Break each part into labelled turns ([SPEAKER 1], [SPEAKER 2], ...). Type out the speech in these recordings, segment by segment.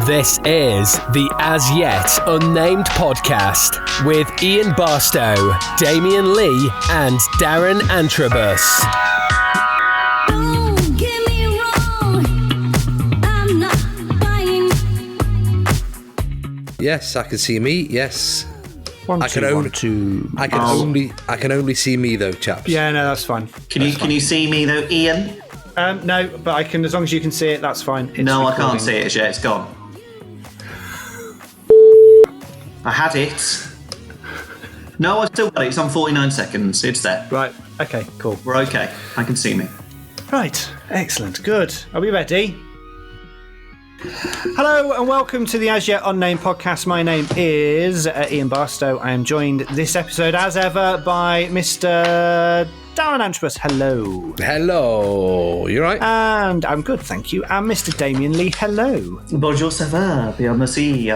[SPEAKER 1] This is the As Yet Unnamed podcast with Ian Barstow, Damian Lee, and Darren Antrobus.
[SPEAKER 2] Don't get me wrong, I'm not buying.
[SPEAKER 3] Yes, I can see me. Yes,
[SPEAKER 4] I can
[SPEAKER 3] only see me though, chaps.
[SPEAKER 4] Yeah, no, that's fine.
[SPEAKER 5] Can you see me though, Ian?
[SPEAKER 4] No, but I can. As long as you can see it, that's fine. It's
[SPEAKER 5] No,
[SPEAKER 4] recording.
[SPEAKER 5] I can't see it as yet. It's gone. I had it. No, I still got it. It's on 49 seconds. It's there.
[SPEAKER 4] Right. Okay. Cool.
[SPEAKER 5] We're okay. I can see me.
[SPEAKER 4] Right. Excellent. Good. Are we ready? Hello and welcome to the As Yet Unnamed podcast. My name is Ian Barstow. I am joined this episode, as ever, by Mr. Darren Antrobus. Hello.
[SPEAKER 3] Hello. You right?
[SPEAKER 4] And I'm good, thank you. And Mr. Damian Lee. Hello.
[SPEAKER 5] Bonjour, ça va? Bien merci.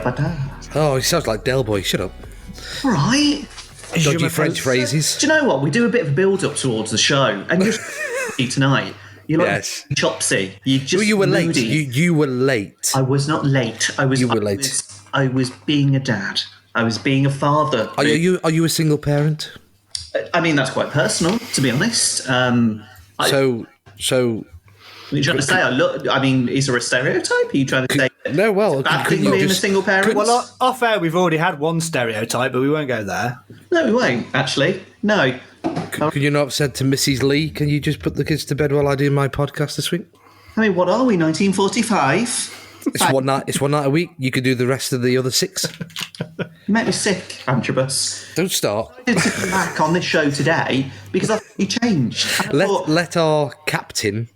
[SPEAKER 3] Oh, he sounds like Del Boy. Shut up.
[SPEAKER 5] All right.
[SPEAKER 3] Dodgy French phrases.
[SPEAKER 5] Do you know what? We do a bit of a build-up towards the show, and you're tonight. You're like
[SPEAKER 3] Yes.
[SPEAKER 5] Chopsy.
[SPEAKER 3] You were late. You were late.
[SPEAKER 5] I was not late.
[SPEAKER 3] You were late.
[SPEAKER 5] I was being a dad. I was being a father.
[SPEAKER 3] Are you a single parent?
[SPEAKER 5] I mean, that's quite personal, to be honest.
[SPEAKER 3] So.
[SPEAKER 5] What are you trying to say? Is there a stereotype? Are you trying to say
[SPEAKER 3] No, well,
[SPEAKER 5] bad
[SPEAKER 3] couldn't
[SPEAKER 5] thing
[SPEAKER 3] you
[SPEAKER 5] being a
[SPEAKER 3] just-
[SPEAKER 5] single parent?
[SPEAKER 4] Well, off air, we've already had one stereotype, but we won't go there.
[SPEAKER 5] No, we won't, actually. No.
[SPEAKER 3] Could you not have said to Mrs. Lee, can you just put the kids to bed while I do my podcast this week?
[SPEAKER 5] I mean, what are we, 1945?
[SPEAKER 3] It's one night a week. You could do the rest of the other 6.
[SPEAKER 5] You make me sick, Antrobus.
[SPEAKER 3] Don't start.
[SPEAKER 5] I did come back on this show today because I thought you changed. I thought,
[SPEAKER 3] Let our captain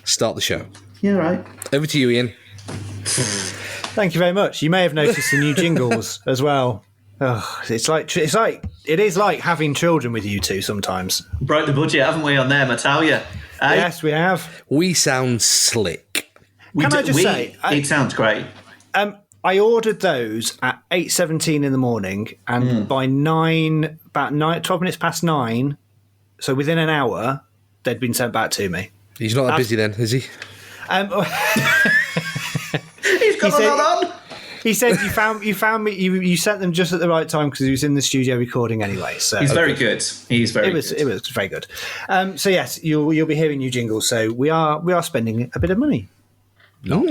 [SPEAKER 3] start the show.
[SPEAKER 5] yeah, right.
[SPEAKER 3] Over to you, Ian.
[SPEAKER 4] Thank you very much. You may have noticed the new jingles as well. Oh, it is like having children with you two sometimes.
[SPEAKER 5] Broke the budget, haven't we, on them, I tell you.
[SPEAKER 4] Yes, we have.
[SPEAKER 3] We sound slick.
[SPEAKER 5] It sounds great.
[SPEAKER 4] I ordered those at 8:17 in the morning, and by 12 minutes past 9, so within an hour, they'd been sent back to me.
[SPEAKER 3] He's not that busy then, is he?
[SPEAKER 5] He's got that on.
[SPEAKER 4] He said you found me. You sent them just at the right time because he was in the studio recording anyway. So
[SPEAKER 5] He's very good. He's very
[SPEAKER 4] It was very good. So yes, you'll be hearing new jingles. So we are spending a bit of money.
[SPEAKER 3] No.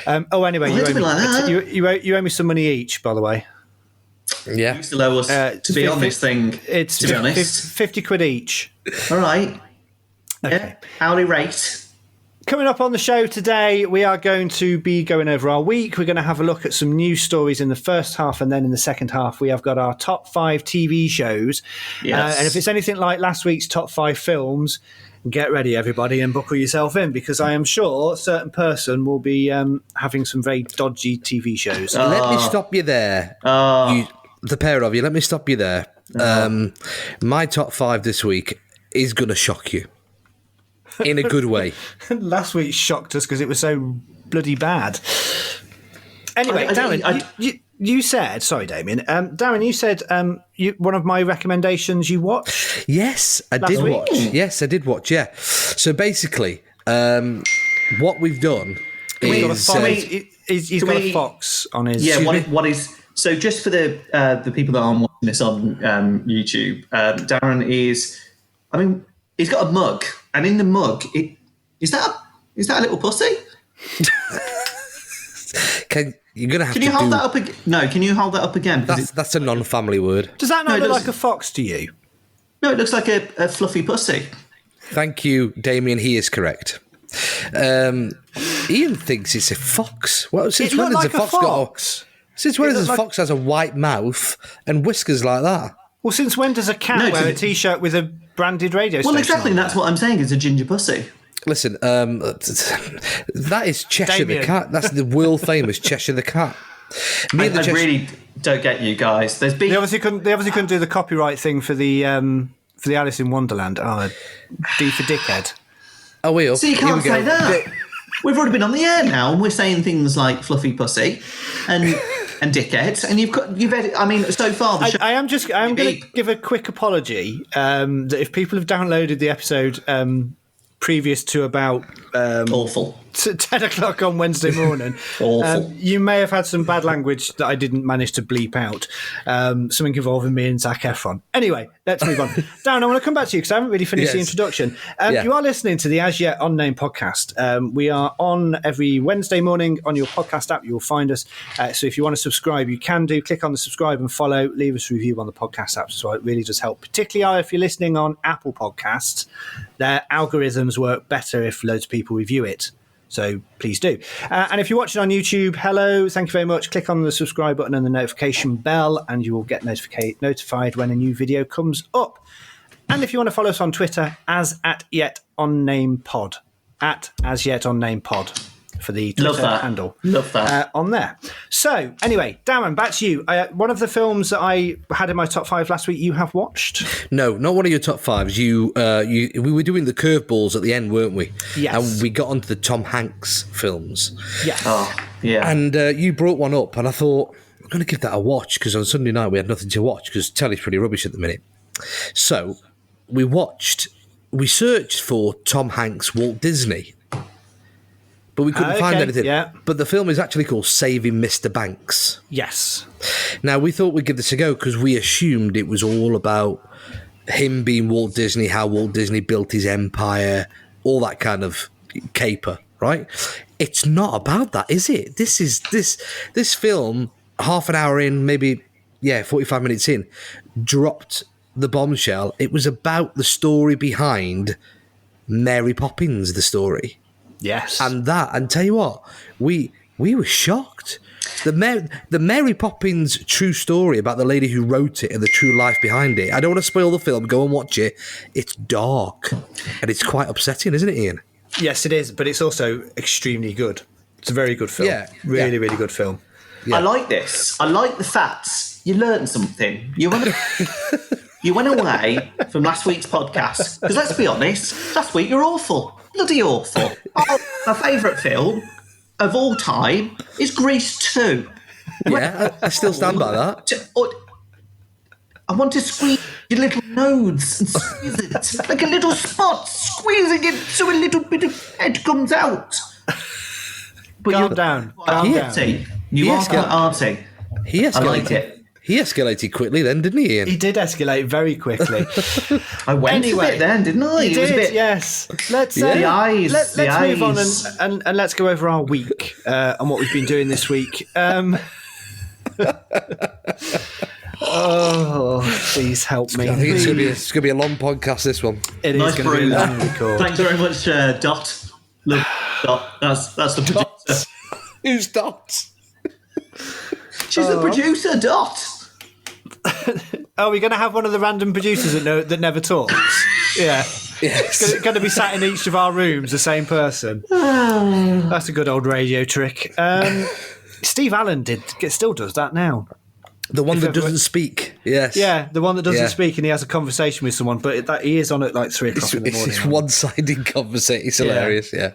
[SPEAKER 4] Anyway,
[SPEAKER 5] Well,
[SPEAKER 4] you owe me some money each, by the way.
[SPEAKER 3] Yeah.
[SPEAKER 5] You still owe us to be on this thing,
[SPEAKER 4] It's
[SPEAKER 5] to be honest.
[SPEAKER 4] 50 quid each.
[SPEAKER 5] All right.
[SPEAKER 4] Okay.
[SPEAKER 5] Yeah. Hourly rate.
[SPEAKER 4] Coming up on the show today, we are going to be going over our week. We're going to have a look at some news stories in the first half, and then in the second half, we have got our top 5 TV shows.
[SPEAKER 5] Yes.
[SPEAKER 4] And if it's anything like last week's top 5 films, get ready, everybody, and buckle yourself in, because I am sure a certain person will be having some very dodgy TV shows.
[SPEAKER 3] Let me stop you there. The pair of you, let me stop you there. My top 5 this week is going to shock you. In a good way.
[SPEAKER 4] Last week shocked us because it was so bloody bad. Anyway, Darren, you said, sorry, Damien. Darren, you said one of my recommendations you watched.
[SPEAKER 3] Yes, I did
[SPEAKER 4] week.
[SPEAKER 3] watch. Yes, I did watch. Yeah. So basically, what we've done is
[SPEAKER 4] He's got a fox on his.
[SPEAKER 5] Yeah. What is so? Just for the people that aren't watching this on YouTube, Darren is. I mean, he's got a mug, and in the mug, is that a little pussy?
[SPEAKER 3] You're gonna have
[SPEAKER 5] Can
[SPEAKER 3] to
[SPEAKER 5] you hold
[SPEAKER 3] do,
[SPEAKER 5] that up again? No, can you hold that up again?
[SPEAKER 3] That's a non-family word.
[SPEAKER 4] Does that not
[SPEAKER 5] No, it
[SPEAKER 4] look
[SPEAKER 5] doesn't.
[SPEAKER 4] like a fox to you?
[SPEAKER 5] No, it looks like a fluffy pussy.
[SPEAKER 3] Thank you, Damien. He is correct. Ian thinks it's a fox. Well, since
[SPEAKER 4] It
[SPEAKER 3] when
[SPEAKER 4] looked
[SPEAKER 3] has
[SPEAKER 4] like
[SPEAKER 3] a
[SPEAKER 4] a
[SPEAKER 3] fox
[SPEAKER 4] fox.
[SPEAKER 3] Since when
[SPEAKER 4] It
[SPEAKER 3] does a
[SPEAKER 4] looked
[SPEAKER 3] fox has a white mouth and whiskers like that?
[SPEAKER 4] Well, since when does a cat
[SPEAKER 5] No,
[SPEAKER 4] wear a T-shirt with a branded radio station?
[SPEAKER 5] Well, exactly.
[SPEAKER 4] on
[SPEAKER 5] That's what I'm saying. It's a ginger pussy.
[SPEAKER 3] Listen, that is Cheshire
[SPEAKER 4] Damien.
[SPEAKER 3] the cat. That's the world famous Cheshire the cat.
[SPEAKER 5] I really don't get you guys. There's been
[SPEAKER 4] They obviously couldn't do the copyright thing for the Alice in Wonderland. Oh, D for dickhead.
[SPEAKER 3] Oh, we up.
[SPEAKER 5] So you
[SPEAKER 3] Here we
[SPEAKER 5] can't
[SPEAKER 3] go.
[SPEAKER 5] say that. We've already been on the air now, and we're saying things like fluffy pussy and dickheads, and you've had. I mean, so far the show.
[SPEAKER 4] I am going to give a quick apology that if people have downloaded the episode previous to about
[SPEAKER 5] Awful.
[SPEAKER 4] 10 o'clock on Wednesday morning.
[SPEAKER 5] Awful.
[SPEAKER 4] You may have had some bad language that I didn't manage to bleep out. Something involving me and Zac Efron. Anyway, let's move on. Darren, I want to come back to you because I haven't really finished the introduction. You are listening to the As Yet Unnamed podcast. We are on every Wednesday morning on your podcast app. You'll find us. So if you want to subscribe, you can do. Click on the subscribe and follow. Leave us a review on the podcast app. So it really does help, particularly if you're listening on Apple Podcasts. Their algorithms work better if loads of people review it. So please do. And if you're watching on YouTube, hello, thank you very much. Click on the subscribe button and the notification bell, and you will get notified when a new video comes up. And if you want to follow us on Twitter, @YetUnnamedPod, @AsYetUnnamedPod for the Twitter handle.
[SPEAKER 5] Love that.
[SPEAKER 4] On there. So anyway, Darren, back to you. One of the films that I had in my top 5 last week, you have watched?
[SPEAKER 3] No, not one of your top 5s. We were doing the curveballs at the end, weren't we?
[SPEAKER 4] Yes.
[SPEAKER 3] And we got onto the Tom Hanks films.
[SPEAKER 4] Yes.
[SPEAKER 5] Oh, yeah.
[SPEAKER 3] And you brought one up, and I thought, I'm going to give that a watch, because on Sunday night we had nothing to watch, because telly's pretty rubbish at the minute. So we searched for Tom Hanks Walt Disney, but we couldn't find anything.
[SPEAKER 4] Yeah.
[SPEAKER 3] But the film is actually called Saving Mr. Banks.
[SPEAKER 4] Yes.
[SPEAKER 3] Now, we thought we'd give this a go because we assumed it was all about him being Walt Disney, how Walt Disney built his empire, all that kind of caper, right? It's not about that, is it? This film, half an hour in, maybe, 45 minutes in, dropped the bombshell. It was about the story behind Mary Poppins, the story.
[SPEAKER 4] Yes.
[SPEAKER 3] And tell you what, we were shocked. The Mary Poppins true story about the lady who wrote it and the true life behind it. I don't want to spoil the film. Go and watch it. It's dark and it's quite upsetting, isn't it, Ian?
[SPEAKER 4] Yes, it is, but it's also extremely good. It's a very good film.
[SPEAKER 3] Yeah.
[SPEAKER 4] Really good film.
[SPEAKER 5] I like this. I like the facts. You learned something. You went away from last week's podcast, because let's be honest, last week you're awful. Bloody awful. My favourite film of all time is Grease 2.
[SPEAKER 3] Yeah, I still stand by that.
[SPEAKER 5] I want to squeeze your little nose and squeeze it like a little spot, squeezing it so a little bit of head comes out. But
[SPEAKER 4] Calm down.
[SPEAKER 5] You are quite arty.
[SPEAKER 3] He escalated.
[SPEAKER 5] I like it.
[SPEAKER 3] He escalated quickly then, didn't he, Ian?
[SPEAKER 4] He did escalate very quickly.
[SPEAKER 5] I went a bit then, didn't I?
[SPEAKER 4] He
[SPEAKER 5] It was
[SPEAKER 4] did,
[SPEAKER 5] a bit...
[SPEAKER 4] yes. Let's
[SPEAKER 5] The eyes.
[SPEAKER 4] let's move on and let's go over our week and what we've been doing this week. Oh, please help me.
[SPEAKER 3] I think it's going to be a long podcast, this one.
[SPEAKER 4] It is
[SPEAKER 5] Nice
[SPEAKER 4] going to be a
[SPEAKER 5] brew.
[SPEAKER 4] long record.
[SPEAKER 5] Thanks very much, Dot. Look, Dot. That's the producer.
[SPEAKER 3] Who's Dot?
[SPEAKER 5] She's the producer, Dot.
[SPEAKER 4] Are we going to have one of the random producers that never talks? Yeah.
[SPEAKER 3] Yes.
[SPEAKER 4] It's going to be sat in each of our rooms, the same person. That's a good old radio trick. Steve Allen still does that now.
[SPEAKER 3] The one that doesn't speak. Yes.
[SPEAKER 4] Yeah, the one that doesn't speak, and he has a conversation with someone, but he is on at like 3 o'clock in the morning.
[SPEAKER 3] It's one-sided conversation. It's hilarious, yeah.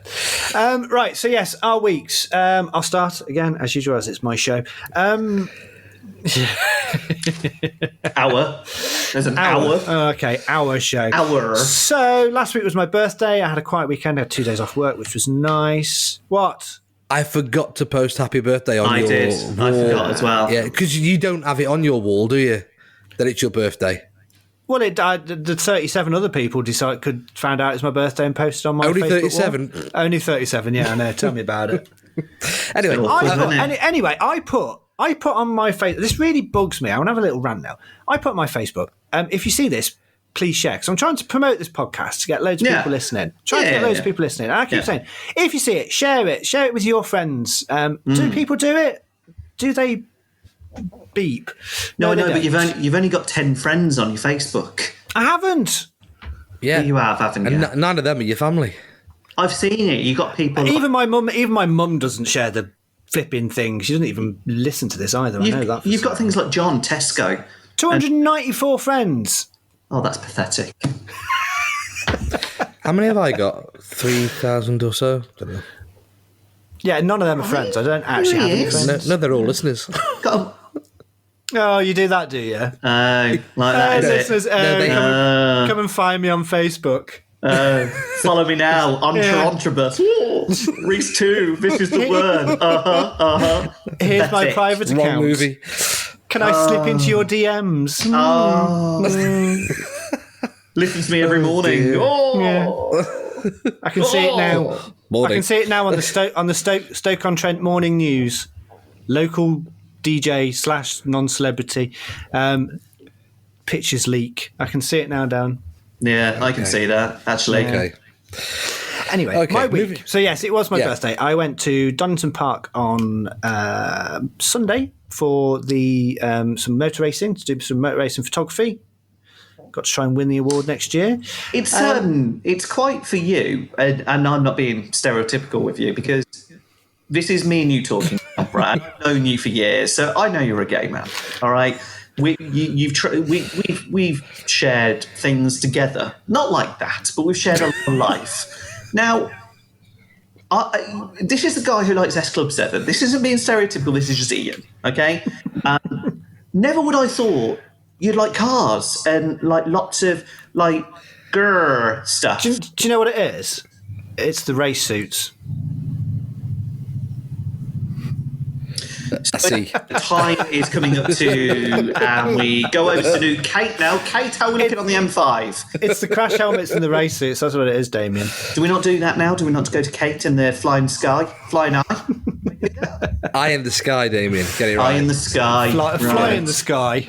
[SPEAKER 4] Right, so yes, our weeks. I'll start again, as usual, as it's my show.
[SPEAKER 5] Hour. There's an hour.
[SPEAKER 4] Okay, our show.
[SPEAKER 5] Hour.
[SPEAKER 4] So last week was my birthday. I had a quiet weekend. I had 2 days off work, which was nice. What?
[SPEAKER 3] I forgot to post happy birthday on your wall.
[SPEAKER 5] I forgot as well.
[SPEAKER 3] Yeah, because you don't have it on your wall, do you? That it's your birthday.
[SPEAKER 4] Well, the 37 other people found out it's my birthday and posted on my
[SPEAKER 3] Only
[SPEAKER 4] Facebook
[SPEAKER 3] 37?
[SPEAKER 4] wall. Only 37, yeah, I know. Tell me about it.
[SPEAKER 3] Anyway,
[SPEAKER 4] I put on my face. This really bugs me. I want to have a little rant now. I put on my Facebook. If you see this, please share. Because I'm trying to promote this podcast to get loads of people listening. Trying to get loads of people listening. And I keep saying, if you see it, share it. Share it with your friends. Do people do it? Do they beep?
[SPEAKER 5] No,
[SPEAKER 4] they
[SPEAKER 5] but
[SPEAKER 4] don't.
[SPEAKER 5] you've only got 10 friends on your Facebook.
[SPEAKER 4] I haven't.
[SPEAKER 3] yeah,
[SPEAKER 5] You have, haven't you?
[SPEAKER 3] and none of them are your family.
[SPEAKER 5] I've seen it. You got people.
[SPEAKER 4] Even my mum doesn't share the flipping thing. She doesn't even listen to this either. I know that.
[SPEAKER 5] You've got things like John Tesco.
[SPEAKER 4] 294 friends.
[SPEAKER 5] Oh, that's pathetic.
[SPEAKER 3] How many have I got? 3,000 or so? Don't know.
[SPEAKER 4] Yeah, none of them are friends. I don't actually have any
[SPEAKER 5] Yes.
[SPEAKER 4] friends.
[SPEAKER 3] No, they're all listeners.
[SPEAKER 5] Got
[SPEAKER 4] Oh, you do that, do you?
[SPEAKER 5] like that, is it?
[SPEAKER 4] Listeners,
[SPEAKER 3] they
[SPEAKER 4] come and find me on Facebook.
[SPEAKER 5] Follow me now, Entrebus. Reese 2, this is the word.
[SPEAKER 4] Here's my
[SPEAKER 5] Pathetic.
[SPEAKER 4] private
[SPEAKER 3] Wrong
[SPEAKER 4] account.
[SPEAKER 3] movie.
[SPEAKER 4] Can I slip into your DMs?
[SPEAKER 5] Listen to me every morning.
[SPEAKER 3] dear.
[SPEAKER 4] I can see it now.
[SPEAKER 3] Morning.
[SPEAKER 4] I can see it now on the Stoke-on-Trent Morning News. Local DJ / non-celebrity. Pictures leak. I can see it now, Dan.
[SPEAKER 5] Yeah, I can see that, actually.
[SPEAKER 3] Okay.
[SPEAKER 4] Anyway,
[SPEAKER 3] Okay,
[SPEAKER 4] my week.
[SPEAKER 3] moving-
[SPEAKER 4] So yes, it was my
[SPEAKER 3] Yeah.
[SPEAKER 4] birthday. I went to Donington Park on Sunday for the some motor racing, to do some motor racing photography. Got to try and win the award next year.
[SPEAKER 5] It's quite for you, and I'm not being stereotypical with you, because this is me and you talking, Brad. I've known you for years, so I know you're a gay man. All right, we've shared things together, not like that, but we've shared a lot of life. Now, this is the guy who likes S Club 7. This isn't being stereotypical. This is just Ian. Okay, never would I thought you'd like cars and like lots of like grr stuff.
[SPEAKER 4] Do you know what it is? It's the race suits.
[SPEAKER 3] I see.
[SPEAKER 5] The time is coming up to, and we go over to Kate now. Kate, how are we looking on the M5?
[SPEAKER 4] It's the crash helmets and the race suits. That's what it is, Damien.
[SPEAKER 5] Do we not do that now? Do we not go to Kate and the flying eye?
[SPEAKER 3] Eye in the sky, Damien. Get it right.
[SPEAKER 5] Eye in the sky.
[SPEAKER 4] Fly
[SPEAKER 5] Right.
[SPEAKER 4] in the sky.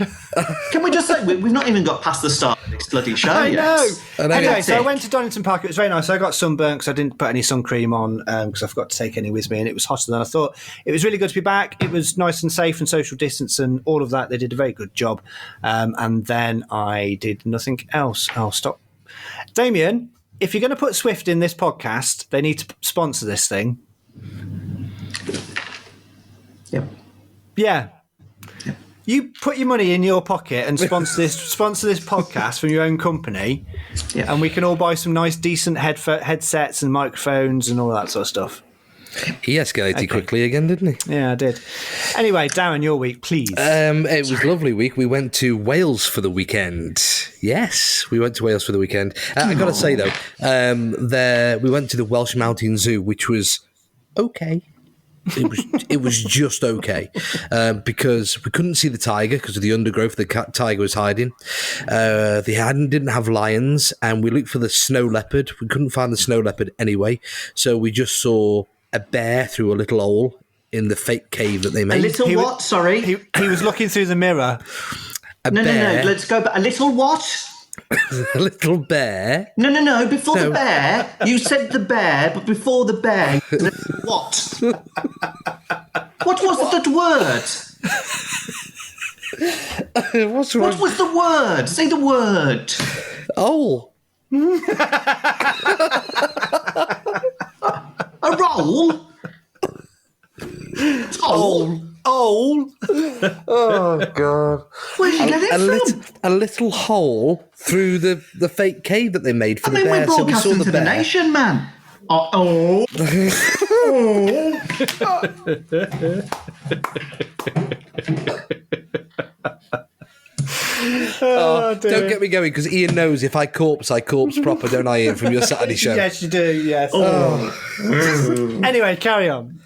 [SPEAKER 5] Can we just say we've not even got past the start of this bloody show
[SPEAKER 4] I
[SPEAKER 5] yet?
[SPEAKER 4] know.
[SPEAKER 3] I know.
[SPEAKER 4] Anyway, so I
[SPEAKER 5] Sick.
[SPEAKER 4] went to Donington Park. It was very nice. I got sunburnt because I didn't put any sun cream on because I forgot to take any with me, and it was hotter than I thought. It was really good to be back. It was nice and safe and social distance and all of that. They did a very good job. And then I did nothing else. I'll stop. Damien, if you're going to put Swift in this podcast, they need to sponsor this thing.
[SPEAKER 5] Yep.
[SPEAKER 4] Yeah. You put your money in your pocket and sponsor this podcast from your own company,
[SPEAKER 5] Yeah.
[SPEAKER 4] and we can all buy some nice, decent headsets and microphones and all that sort of stuff.
[SPEAKER 3] He escalated quickly again, didn't he?
[SPEAKER 4] Yeah, I did. Anyway, Darren, your week, please.
[SPEAKER 3] It was a lovely week. We went to Wales for the weekend. Yes, we went to Wales for the weekend. I got to say, though, we went to the Welsh Mountain Zoo, which was okay. It was just okay because we couldn't see the tiger because of the undergrowth the tiger was hiding. They didn't have lions, and we looked for the snow leopard. We couldn't find the snow leopard anyway, so we just saw a bear through a little hole in the fake cave that they made.
[SPEAKER 5] A little
[SPEAKER 4] He
[SPEAKER 5] what? Sorry.
[SPEAKER 4] he was looking through the mirror.
[SPEAKER 5] No. Let's go back. A little what?
[SPEAKER 3] A little bear.
[SPEAKER 5] No. Before the bear, you said the bear, but before the bear, you said what? What was that word?
[SPEAKER 3] What's wrong?
[SPEAKER 5] What was the word? Say the word.
[SPEAKER 3] Oh.
[SPEAKER 5] A roll? Toll?
[SPEAKER 4] Oh,
[SPEAKER 3] Oh God!
[SPEAKER 5] Where did you get it from?
[SPEAKER 3] A little hole through the fake cave that they made for
[SPEAKER 5] I mean,
[SPEAKER 3] the bear.
[SPEAKER 5] we're
[SPEAKER 3] So we saw
[SPEAKER 5] broadcasting
[SPEAKER 3] the
[SPEAKER 5] to the
[SPEAKER 3] bear.
[SPEAKER 5] nation, man. Oh.
[SPEAKER 3] Don't get me going because Ian knows if I corpse proper, don't I, Ian, from your Saturday show?
[SPEAKER 4] yes, you do. Yes. Anyway, carry on.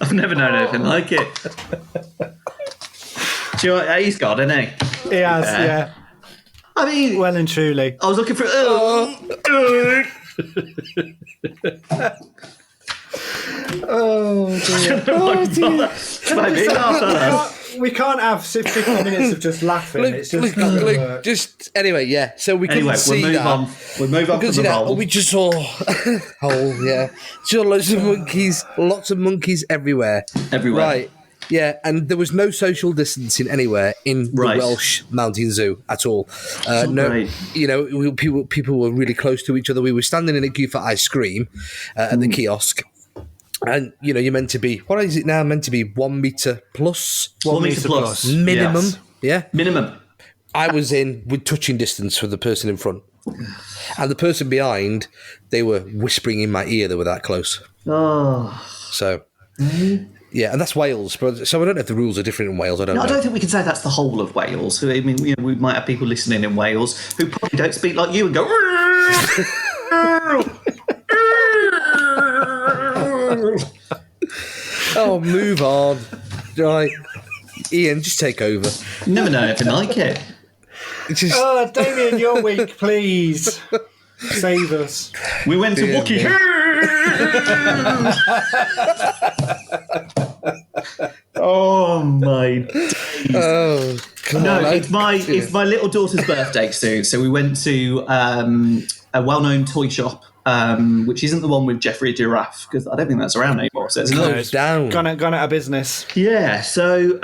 [SPEAKER 5] I've never known anything like it. Do you know what he's got, isn't he?
[SPEAKER 4] He has, yeah.
[SPEAKER 5] I mean,
[SPEAKER 4] Well and truly.
[SPEAKER 5] I was looking for.
[SPEAKER 4] We can't have 50 minutes of just laughing. It's just not gonna work.
[SPEAKER 3] Just anyway, yeah. So we couldn't
[SPEAKER 5] Anyway,
[SPEAKER 3] see
[SPEAKER 5] we'll move
[SPEAKER 3] that.
[SPEAKER 5] on. We'll move on from
[SPEAKER 3] Because
[SPEAKER 5] the roll.
[SPEAKER 3] we just saw hole, yeah. Saw lots of monkeys everywhere.
[SPEAKER 5] Everywhere.
[SPEAKER 3] Right. Yeah, and there was no social distancing anywhere in the
[SPEAKER 5] Right.
[SPEAKER 3] Welsh Mountain Zoo at all. No,
[SPEAKER 5] right.
[SPEAKER 3] People were really close to each other. We were standing in a queue for ice cream at the kiosk. And, you're meant to be, what is it now? Meant to be 1 metre plus?
[SPEAKER 5] 1 metre plus.
[SPEAKER 3] Minimum,
[SPEAKER 5] Yes.
[SPEAKER 3] yeah?
[SPEAKER 5] Minimum.
[SPEAKER 3] I was in with touching distance for the person in front. And the person behind, they were whispering in my ear. They were that close.
[SPEAKER 5] Oh.
[SPEAKER 3] So Yeah, and that's Wales. But so I don't know if the rules are different in Wales. I don't know.
[SPEAKER 5] I don't think we can say that's the whole of Wales. I mean, we might have people listening in Wales who probably don't speak like you and go.
[SPEAKER 3] Oh, move on. Right, Ian, just take over.
[SPEAKER 5] Never know anything like it.
[SPEAKER 3] Just,
[SPEAKER 4] Damien, your week, please. Save us.
[SPEAKER 5] We went to Wookie. Oh my days.
[SPEAKER 3] oh, come
[SPEAKER 5] No,
[SPEAKER 3] on.
[SPEAKER 5] it's my little daughter's birthday soon, so we went to a well-known toy shop, which isn't the one with Jeffrey Giraffe, because I don't think that's around anymore. So it's
[SPEAKER 3] Closed down.
[SPEAKER 4] Gone out of business.
[SPEAKER 5] Yeah, so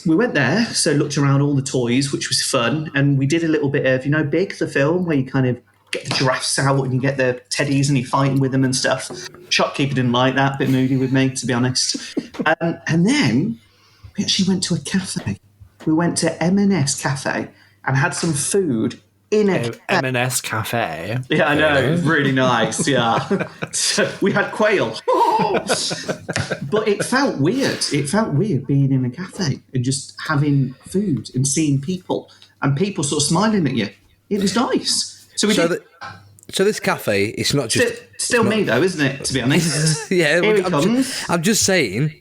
[SPEAKER 5] we went there, so looked around all the toys, which was fun, and we did a little bit of, Big, the film, where you kind of get the giraffes out and you get the teddies and you're fighting with them and stuff. Shopkeeper didn't like that, a bit moody with me, to be honest. And then we actually went to a cafe. We went to M&S Cafe and had some food in a
[SPEAKER 4] M&S Cafe.
[SPEAKER 5] Yeah, I know. It was really nice, yeah. So we had quail. But it felt weird. It felt weird being in a cafe and just having food and seeing people and people sort of smiling at you. It was nice. So
[SPEAKER 3] this cafe, it's not just...
[SPEAKER 5] Still me, though, isn't it, to be honest?
[SPEAKER 3] Yeah,
[SPEAKER 5] Here he comes.
[SPEAKER 3] I'm just saying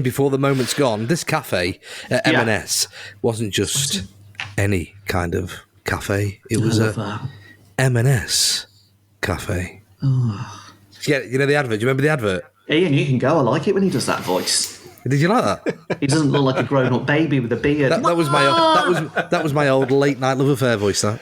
[SPEAKER 3] before the moment's gone, this cafe at M&S wasn't just any kind of cafe. It was a M&S cafe.
[SPEAKER 5] Oh.
[SPEAKER 3] Yeah, the advert. Do you remember the advert?
[SPEAKER 5] Ian, you can go. I like it when he does that voice.
[SPEAKER 3] Did you like that?
[SPEAKER 5] He doesn't look like a grown-up baby with a beard.
[SPEAKER 3] That was my old late night love affair voice. That.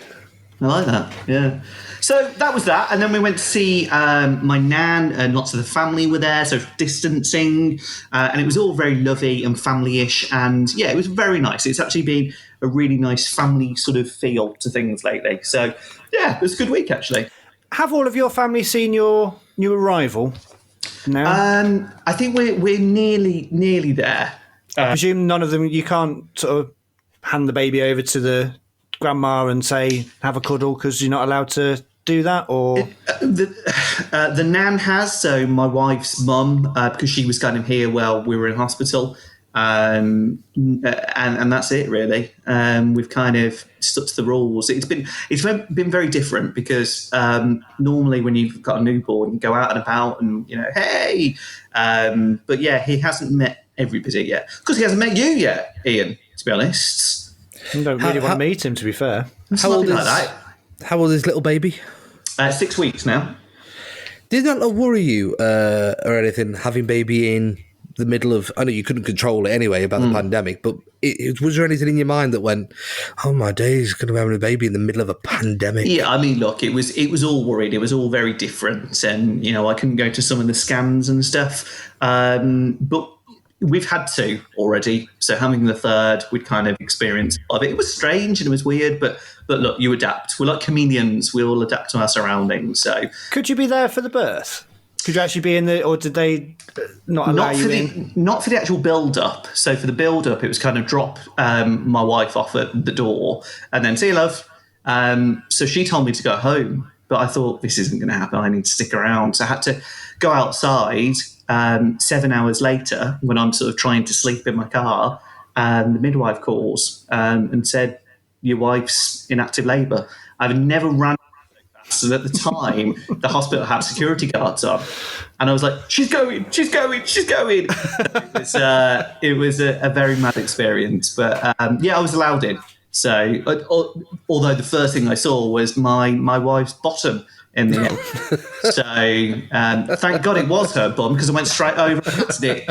[SPEAKER 5] I like that, yeah. So that was that, and then we went to see my nan, and lots of the family were there, so distancing, and it was all very lovey and family-ish, and yeah, it was very nice. It's actually been a really nice family sort of feel to things lately. So yeah, it was a good week, actually.
[SPEAKER 4] Have all of your family seen your new arrival now?
[SPEAKER 5] I think we're nearly there.
[SPEAKER 4] I presume none of them, you can't sort of hand the baby over to the grandma and say, have a cuddle, because you're not allowed to do that, or
[SPEAKER 5] the nan has, so my wife's mum, because she was kind of here while we were in hospital, and that's it really. We've kind of stuck to the rules. It's been very different because normally when you've got a newborn, you go out and about and hey, but yeah, he hasn't met everybody yet because he hasn't met you yet, Ian. To be honest.
[SPEAKER 4] I don't really want to meet him, to be fair.
[SPEAKER 3] How old is little baby?
[SPEAKER 5] 6 weeks now.
[SPEAKER 3] Did that not worry you or anything, having baby in the middle of... I know you couldn't control it anyway about the pandemic, but was there anything in your mind that went, oh, my days, going to have a baby in the middle of a pandemic?
[SPEAKER 5] Yeah, I mean, look, it was all worried. It was all very different. And, I couldn't go to some of the scans and stuff. But we've had two already, so having the third, we'd kind of experienced of it. It was strange and it was weird, but look, you adapt. We're like chameleons. We all adapt to our surroundings. So,
[SPEAKER 4] could you be there for the birth? Could you actually be in the, or did they not allow you in?
[SPEAKER 5] Not for the actual build-up. So for the build-up, it was kind of drop my wife off at the door and then see you, love. So she told me to go home, but I thought this isn't going to happen. I need to stick around. So I had to go outside. 7 hours later, when I'm sort of trying to sleep in my car, the midwife calls and said, your wife's in active labour. I've never ran so fast. And at the time, the hospital had security guards on. And I was like, she's going. It was a very mad experience. But yeah, I was allowed in. So although the first thing I saw was my wife's bottom in the end. So thank God it was her bum, because I went straight over and touched it.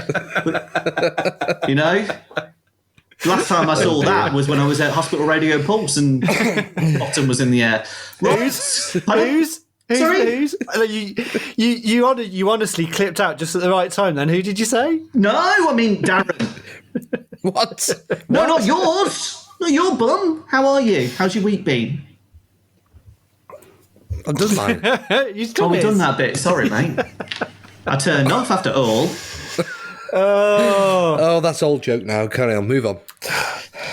[SPEAKER 5] Last time I saw that was when I was at Hospital Radio Pulse and bottom was in the air.
[SPEAKER 4] Who's? Sorry? You honestly clipped out just at the right time then. Who did you say?
[SPEAKER 5] No, I mean Darren.
[SPEAKER 3] What?
[SPEAKER 5] No, not yours. Not your bum. How are you? How's your week been?
[SPEAKER 3] I've done mine.
[SPEAKER 5] We've done that bit. Sorry, mate. I turned off after all.
[SPEAKER 3] Oh, that's old joke now. Carry on. Move on.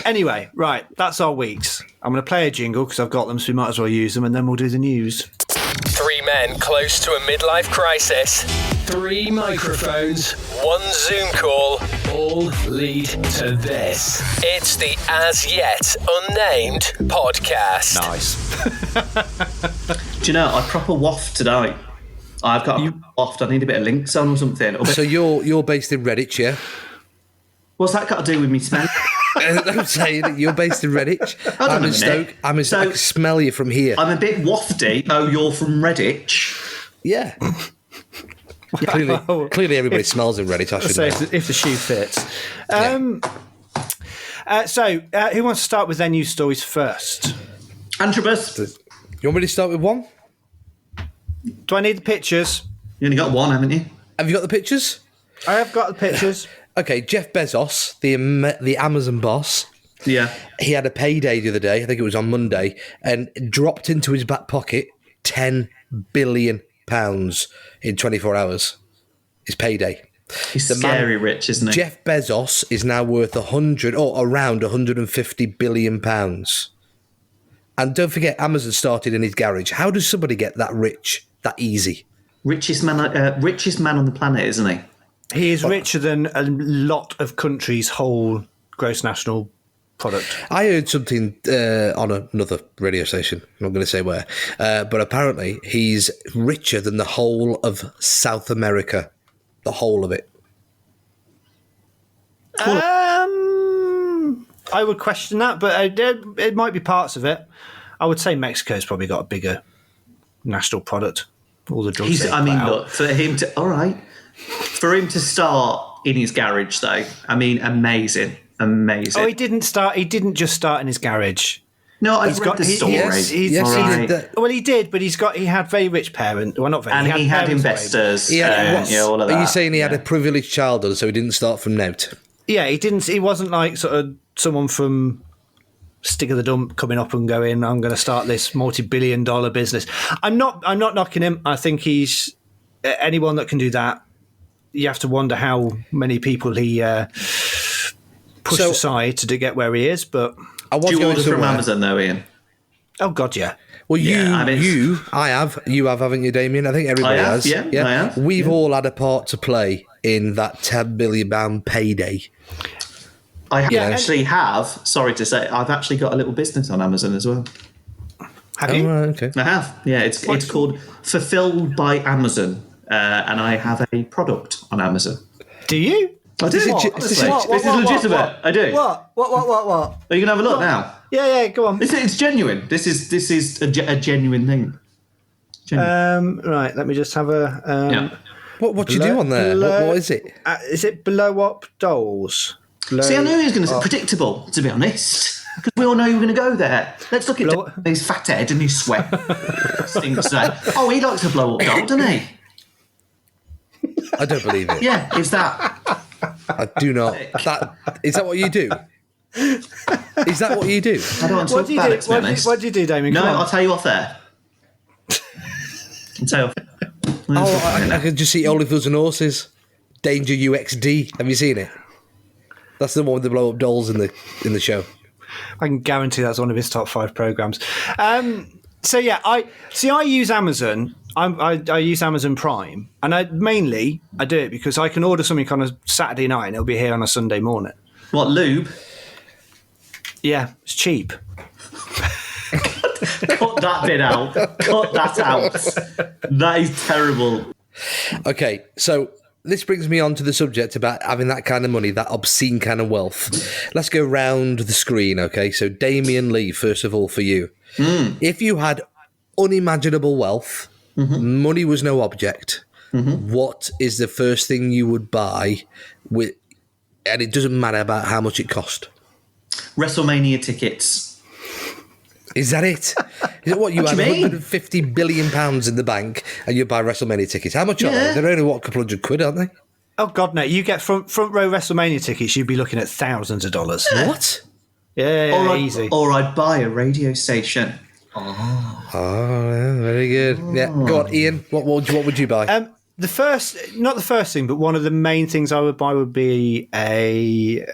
[SPEAKER 4] Anyway, right. That's our weeks. I'm going to play a jingle because I've got them, so we might as well use them, and then we'll do the news.
[SPEAKER 1] 3 men close to a midlife crisis. 3 microphones, 1 Zoom call, all lead to this. It's the As Yet Unnamed podcast.
[SPEAKER 4] Nice.
[SPEAKER 5] Do you know, I proper waft tonight. I've got a waft. I need a bit of links on or something.
[SPEAKER 3] So you're based in Redditch, yeah?
[SPEAKER 5] What's that got to do with me smell?
[SPEAKER 3] I'm saying that you're based in Redditch. I'm in Stoke. I can smell you from here.
[SPEAKER 5] I'm a bit wafty. Oh, you're from Redditch?
[SPEAKER 3] Yeah. Clearly everybody smells in Redditch, I should know.
[SPEAKER 4] If the shoe fits. So, who wants to start with their news stories first?
[SPEAKER 5] Antrobus.
[SPEAKER 3] You want me to start with one?
[SPEAKER 4] Do I need the pictures?
[SPEAKER 5] You only got one, haven't you?
[SPEAKER 3] Have you got the pictures?
[SPEAKER 4] I have got the pictures.
[SPEAKER 3] Okay, Jeff Bezos, the Amazon boss,
[SPEAKER 5] Yeah.
[SPEAKER 3] he had a payday the other day, I think it was on Monday, and dropped into his back pocket £10 billion in 24 hours. His payday.
[SPEAKER 5] He's scary rich, isn't he?
[SPEAKER 3] Jeff Bezos is now worth around £150 billion. And don't forget, Amazon started in his garage. How does somebody get that rich, that easy?
[SPEAKER 5] Richest man on the planet, isn't he?
[SPEAKER 4] He is richer than a lot of countries' whole gross national product.
[SPEAKER 3] I heard something on another radio station, I'm not going to say where, but apparently he's richer than the whole of South America. The whole of it.
[SPEAKER 4] I would question that, but it might be parts of it. I would say Mexico's probably got a bigger national product. All the drugs.
[SPEAKER 5] Look, for him to start in his garage, though. I mean, amazing.
[SPEAKER 4] Oh, he didn't just start in his garage.
[SPEAKER 5] No, I've read the story.
[SPEAKER 3] Yes, he did that.
[SPEAKER 4] Well, he did, but he had very rich parents. Well, not very.
[SPEAKER 5] And he had investors. All of that.
[SPEAKER 3] Are you saying he had a privileged childhood, so he didn't start from nout?
[SPEAKER 4] Yeah, he didn't. He wasn't like sort of someone from Stick of the Dump coming up and going, I'm going to start this multi-billion-dollar business. I'm not knocking him. I think he's anyone that can do that. You have to wonder how many people he pushed aside to get where he is. But
[SPEAKER 5] do you order from Amazon though, Ian?
[SPEAKER 4] Oh God, yeah.
[SPEAKER 3] Well, you have, haven't you, Damien? I think everybody has.
[SPEAKER 5] Yeah, I have.
[SPEAKER 3] We've all had a part to play in that £10 billion payday.
[SPEAKER 5] I have. Sorry to say, I've actually got a little business on Amazon as well.
[SPEAKER 4] Have you?
[SPEAKER 3] Okay.
[SPEAKER 5] I have. Yeah, it's called Fulfilled by Amazon, and I have a product on Amazon.
[SPEAKER 4] Do you?
[SPEAKER 5] I do. This is legitimate. I do.
[SPEAKER 4] What?
[SPEAKER 5] Are you gonna have a look now?
[SPEAKER 4] Yeah. Go on.
[SPEAKER 5] It's genuine. This is a genuine thing. Genuine.
[SPEAKER 4] Right. Let me just have a.
[SPEAKER 3] What do you do on there? What is it?
[SPEAKER 4] Is it blow up dolls?
[SPEAKER 5] See, I knew he was going to say predictable, to be honest, because we all know you were going to go there. Let's look at his fat head and his sweat. Stinks there. Oh, he likes a blow up doll, doesn't he?
[SPEAKER 3] I don't believe it.
[SPEAKER 5] Yeah, it's that.
[SPEAKER 3] I do not. Is that what you do? Is that what you do?
[SPEAKER 5] I don't want to talk about it, to be honest.
[SPEAKER 4] What do you do, Damien?
[SPEAKER 5] No, I'll tell you off there. I'll tell you off there.
[SPEAKER 3] I can just see Olivers and Horses. Danger UXD. Have you seen it? That's the one with the blow up dolls in the show.
[SPEAKER 4] I can guarantee that's one of his top 5 programs. So yeah, I use Amazon. I use Amazon Prime, and I do it because I can order something on a Saturday night and it'll be here on a Sunday morning.
[SPEAKER 5] What, lube?
[SPEAKER 4] Yeah, it's cheap.
[SPEAKER 5] Cut that bit out. Cut that out. That is terrible.
[SPEAKER 3] Okay, so this brings me on to the subject about having that kind of money, that obscene kind of wealth. Let's go round the screen, okay? So Damien Lee, first of all, for you. If you had unimaginable wealth, money was no object, what is the first thing you would buy with, and it doesn't matter about how much it cost?
[SPEAKER 5] WrestleMania tickets.
[SPEAKER 3] Is that it? Is it what you had £150 billion in the bank and you buy WrestleMania tickets? How much are they? They're only, a couple £100, aren't they?
[SPEAKER 4] Oh, God, no. You get front row WrestleMania tickets, you'd be looking at thousands of dollars.
[SPEAKER 3] What?
[SPEAKER 4] Yeah, easy.
[SPEAKER 5] Or I'd buy a radio station.
[SPEAKER 3] Oh, yeah, very good. Yeah, go on, Ian. What would you buy?
[SPEAKER 4] Not the first thing, but one of the main things I would buy would be a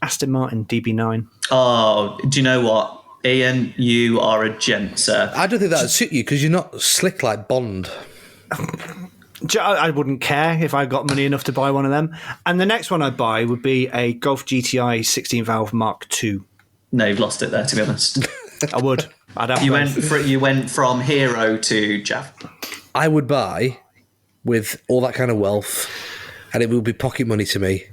[SPEAKER 4] Aston Martin Db9.
[SPEAKER 5] Oh, do you know what? Ian, you are a gent, sir.
[SPEAKER 3] I don't think that would suit you because you're not slick like Bond.
[SPEAKER 4] I wouldn't care if I got money enough to buy one of them. And the next one I'd buy would be a Golf GTI 16-valve Mark II.
[SPEAKER 5] No, you've lost it there, to be honest.
[SPEAKER 4] I would. I'd have
[SPEAKER 5] You went from hero to Jav.
[SPEAKER 3] I would buy, with all that kind of wealth, and it would be pocket money to me,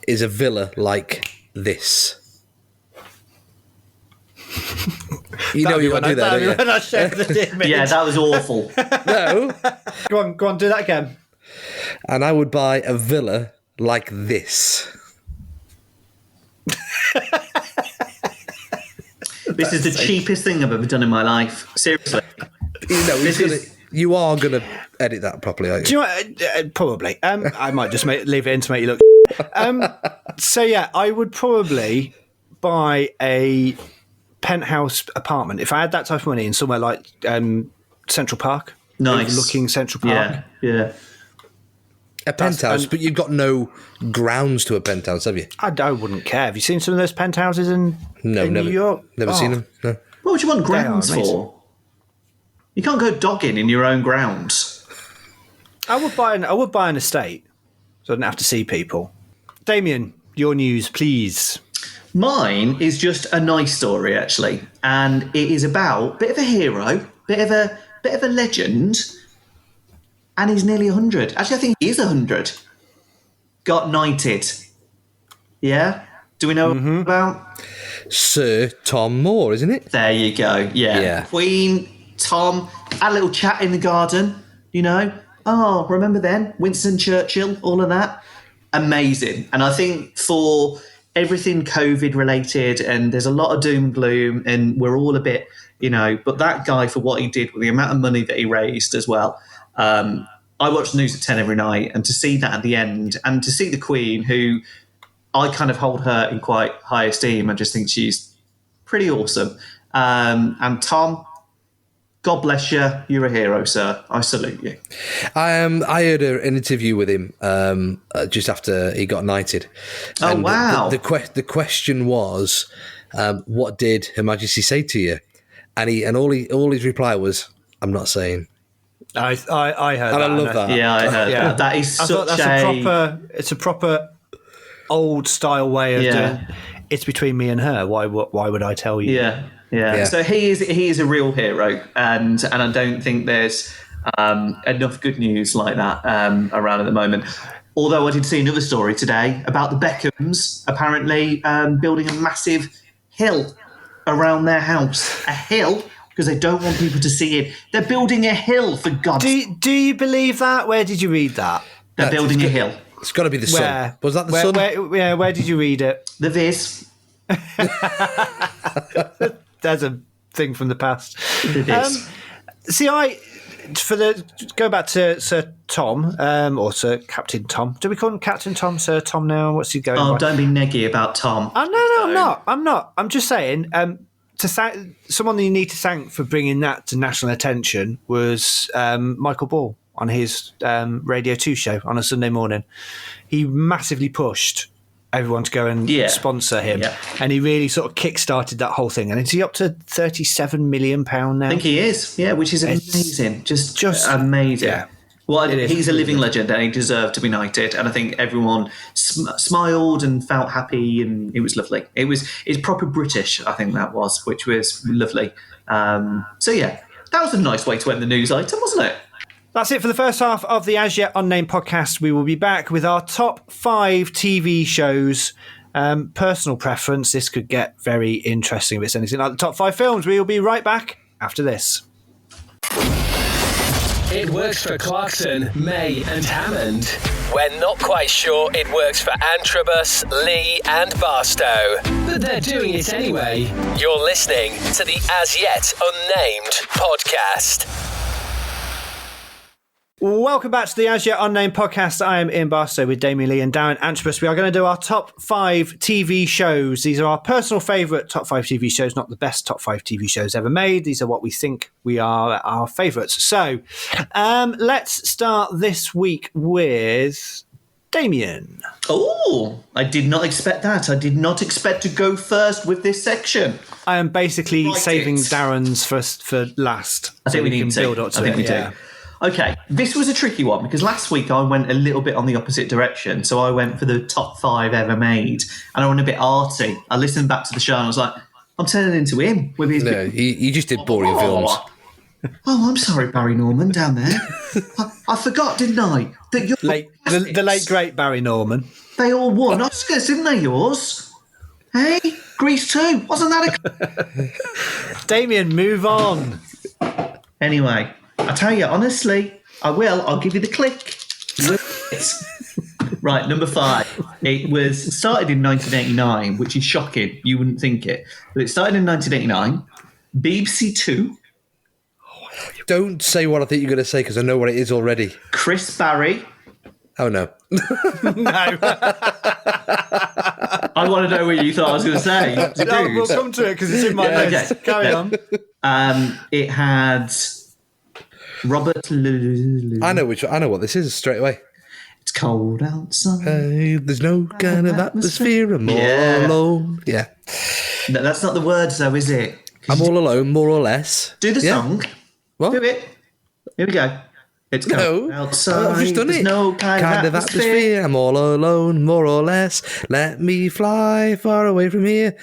[SPEAKER 3] is a villa like this. You know you want to do that, don't you?
[SPEAKER 4] When I showed the image.
[SPEAKER 5] Yeah, that was awful.
[SPEAKER 3] No.
[SPEAKER 4] Go on, do that again.
[SPEAKER 3] And I would buy a villa like this.
[SPEAKER 5] This is the cheapest thing I've ever done in my life. Seriously.
[SPEAKER 3] You are going to edit that properly, aren't you?
[SPEAKER 4] Do you know, probably. I might just leave it in to make you look. So, yeah, I would probably buy a penthouse apartment if I had that type of money in somewhere like Central Park.
[SPEAKER 5] Nice.
[SPEAKER 4] Overlooking Central Park.
[SPEAKER 5] Yeah.
[SPEAKER 3] A penthouse, but you've got no grounds to a penthouse, have you?
[SPEAKER 4] I wouldn't care. Have you seen some of those penthouses in New York?
[SPEAKER 3] Never seen them. No.
[SPEAKER 5] What would you want grounds for? You can't go dogging in your own grounds.
[SPEAKER 4] I would buy an estate, so I didn't have to see people. Damien, your news, please.
[SPEAKER 5] Mine is just a nice story, actually, and it is about a bit of a hero, bit of a legend, and he's nearly 100. Actually, I think he is 100. Got knighted. Yeah? Do we know about?
[SPEAKER 3] Sir Tom Moore, isn't it?
[SPEAKER 5] There you go. Yeah. Queen, Tom, had a little chat in the garden, you know. Oh, remember then? Winston Churchill, all of that. Amazing. And I think for everything COVID related, and there's a lot of doom and gloom, and we're all a bit, you know, but that guy, for what he did with the amount of money that he raised as well. I watch the news at 10 every night, and to see that at the end, and to see the Queen, who I kind of hold her in quite high esteem, I just think she's pretty awesome. And Tom, God bless you. You're a hero, sir. I salute you.
[SPEAKER 3] I heard an interview with him just after he got knighted.
[SPEAKER 5] Oh,
[SPEAKER 3] and
[SPEAKER 5] wow.
[SPEAKER 3] The question was, what did Her Majesty say to you? And all his reply was, I'm not saying.
[SPEAKER 4] I heard
[SPEAKER 3] and
[SPEAKER 4] that.
[SPEAKER 3] I love that.
[SPEAKER 5] Yeah, I heard that. That is
[SPEAKER 4] It's a proper old style way of doing. It's between me and her. Why would I tell you?
[SPEAKER 5] Yeah. So he is a real hero, and I don't think there's enough good news like that around at the moment. Although I did see another story today about the Beckhams apparently building a massive hill around their house. A hill, because they don't want people to see it. They're building a hill, for God's sake.
[SPEAKER 4] Do you believe that? Where did you read that?
[SPEAKER 5] They're building a hill.
[SPEAKER 3] It's got to be the Sun. Was that the Sun?
[SPEAKER 4] Where did you read it?
[SPEAKER 5] The Viz.
[SPEAKER 4] There's a thing from the past.
[SPEAKER 5] It is.
[SPEAKER 4] Go back to Sir Tom, or Sir Captain Tom. Do we call him Captain Tom, Sir Tom now? What's he going by?
[SPEAKER 5] Oh, don't be neggy about Tom.
[SPEAKER 4] Oh, no, I'm not. I'm just saying, someone that you need to thank for bringing that to national attention was Michael Ball on his Radio 2 show on a Sunday morning. He massively pushed everyone to go and sponsor him. Yeah. And he really sort of kick-started that whole thing. And is he up to £37 million now?
[SPEAKER 5] I think he is, which is amazing. Just amazing. Yeah. Well, he's a living legend, and he deserved to be knighted. And I think everyone smiled and felt happy, and it was lovely. It's proper British, I think that was, which was lovely. So that was a nice way to end the news item, wasn't it?
[SPEAKER 4] That's it for the first half of the As Yet Unnamed podcast. We will be back with our top 5 TV shows. Personal preference, this could get very interesting if it's anything like the top 5 films. We will be right back after this.
[SPEAKER 1] It works for Clarkson, May and Hammond. We're not quite sure it works for Antrobus, Lee and Barstow. But they're doing it anyway. You're listening to the As Yet Unnamed podcast.
[SPEAKER 4] Welcome back to the As Yet Unnamed podcast. I am Ian Barstow with Damien Lee and Darren Antrobus. We are going to do our top 5 TV shows. These are our personal favourite top 5 TV shows, not the best top 5 TV shows ever made. These are what we think we are our favourites. So let's start this week with Damien.
[SPEAKER 5] Oh, I did not expect that. I did not expect to go first with this section.
[SPEAKER 4] I am basically saving Darren's for last.
[SPEAKER 5] I think we need to
[SPEAKER 4] build up to it.
[SPEAKER 5] We do. Okay, this was a tricky one because last week I went a little bit on the opposite direction. So I went for the top 5 ever made, and I went a bit arty. I listened back to the show and I was like, I'm turning into him with his.
[SPEAKER 3] No, he just did boring films.
[SPEAKER 5] Oh, I'm sorry, Barry Norman down there. I forgot, didn't I? That your
[SPEAKER 4] The late great Barry Norman.
[SPEAKER 5] They all won Oscars, didn't they? Yours, hey, Grease 2. Wasn't that a?
[SPEAKER 4] Damien, move on.
[SPEAKER 5] Anyway, I tell you honestly, I will. I'll give you the click. Right, number 5. It was started in 1989, which is shocking. You wouldn't think it, but it started in 1989. BBC 2.
[SPEAKER 3] Don't say what I think you're going to say because I know what it is already.
[SPEAKER 5] Chris Barry.
[SPEAKER 3] Oh, no.
[SPEAKER 4] No.
[SPEAKER 5] I want to know what you thought I was going to say.
[SPEAKER 4] No, we'll come to it because it's in my list.
[SPEAKER 5] Okay.
[SPEAKER 4] Carry on.
[SPEAKER 5] It had Robert.
[SPEAKER 3] I know what this is straight away.
[SPEAKER 5] It's cold outside.
[SPEAKER 3] There's no kind of atmosphere. I'm all alone. Yeah.
[SPEAKER 5] No, that's not the words, though, is it?
[SPEAKER 3] I'm all alone, more or less.
[SPEAKER 5] Do the song.
[SPEAKER 3] What?
[SPEAKER 5] Do it. Here we go. It's cold outside.
[SPEAKER 3] I've just done
[SPEAKER 5] There's
[SPEAKER 3] it.
[SPEAKER 5] no kind of atmosphere.
[SPEAKER 3] I'm all alone, more or less. Let me fly far away from here.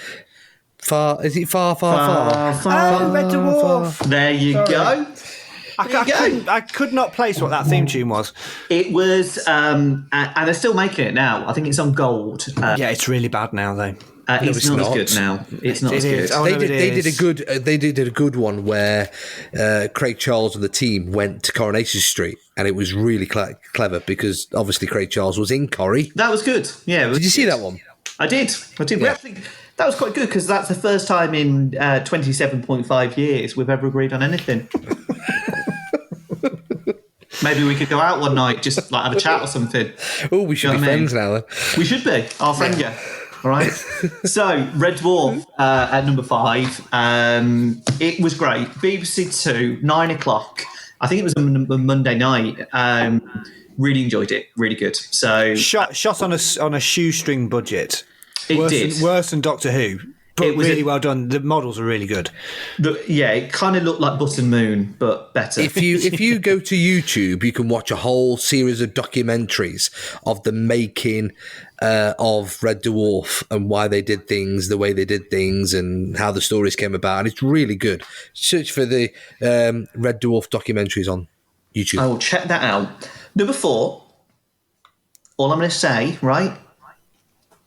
[SPEAKER 3] Far? Is it far?
[SPEAKER 4] Oh, Red Dwarf.
[SPEAKER 5] There you go.
[SPEAKER 4] I could not place what that theme tune was.
[SPEAKER 5] It was, and they're still making it now. I think it's on gold.
[SPEAKER 4] Yeah, it's really bad now, though.
[SPEAKER 5] It's not as good now. It's not as good.
[SPEAKER 4] Oh,
[SPEAKER 3] They did a good one where Craig Charles and the team went to Coronation Street, and it was really clever because obviously Craig Charles was in Corrie.
[SPEAKER 5] That was good. Yeah.
[SPEAKER 3] Did you see that one?
[SPEAKER 5] I did.
[SPEAKER 3] Yeah.
[SPEAKER 5] We actually, that was quite good because that's the first time in 27.5 years we've ever agreed on anything. Maybe we could go out one night, just like have a chat or something.
[SPEAKER 3] Oh, we should be friends now. Then.
[SPEAKER 5] We should be. Our friend, yeah. All right. So, Red Dwarf at number 5. It was great. BBC 2, 9 o'clock. I think it was a Monday night. Really enjoyed it. Really good. So
[SPEAKER 4] shot on a shoestring budget.
[SPEAKER 5] It
[SPEAKER 4] Worse than Doctor Who. But it was really well done. The models are really good.
[SPEAKER 5] It kind of looked like Button Moon, but better.
[SPEAKER 3] If you go to YouTube, you can watch a whole series of documentaries of the making of Red Dwarf and why they did things the way they did things and how the stories came about. And it's really good. Search for the Red Dwarf documentaries on YouTube.
[SPEAKER 5] I will check that out. Number 4, all I'm going to say, right?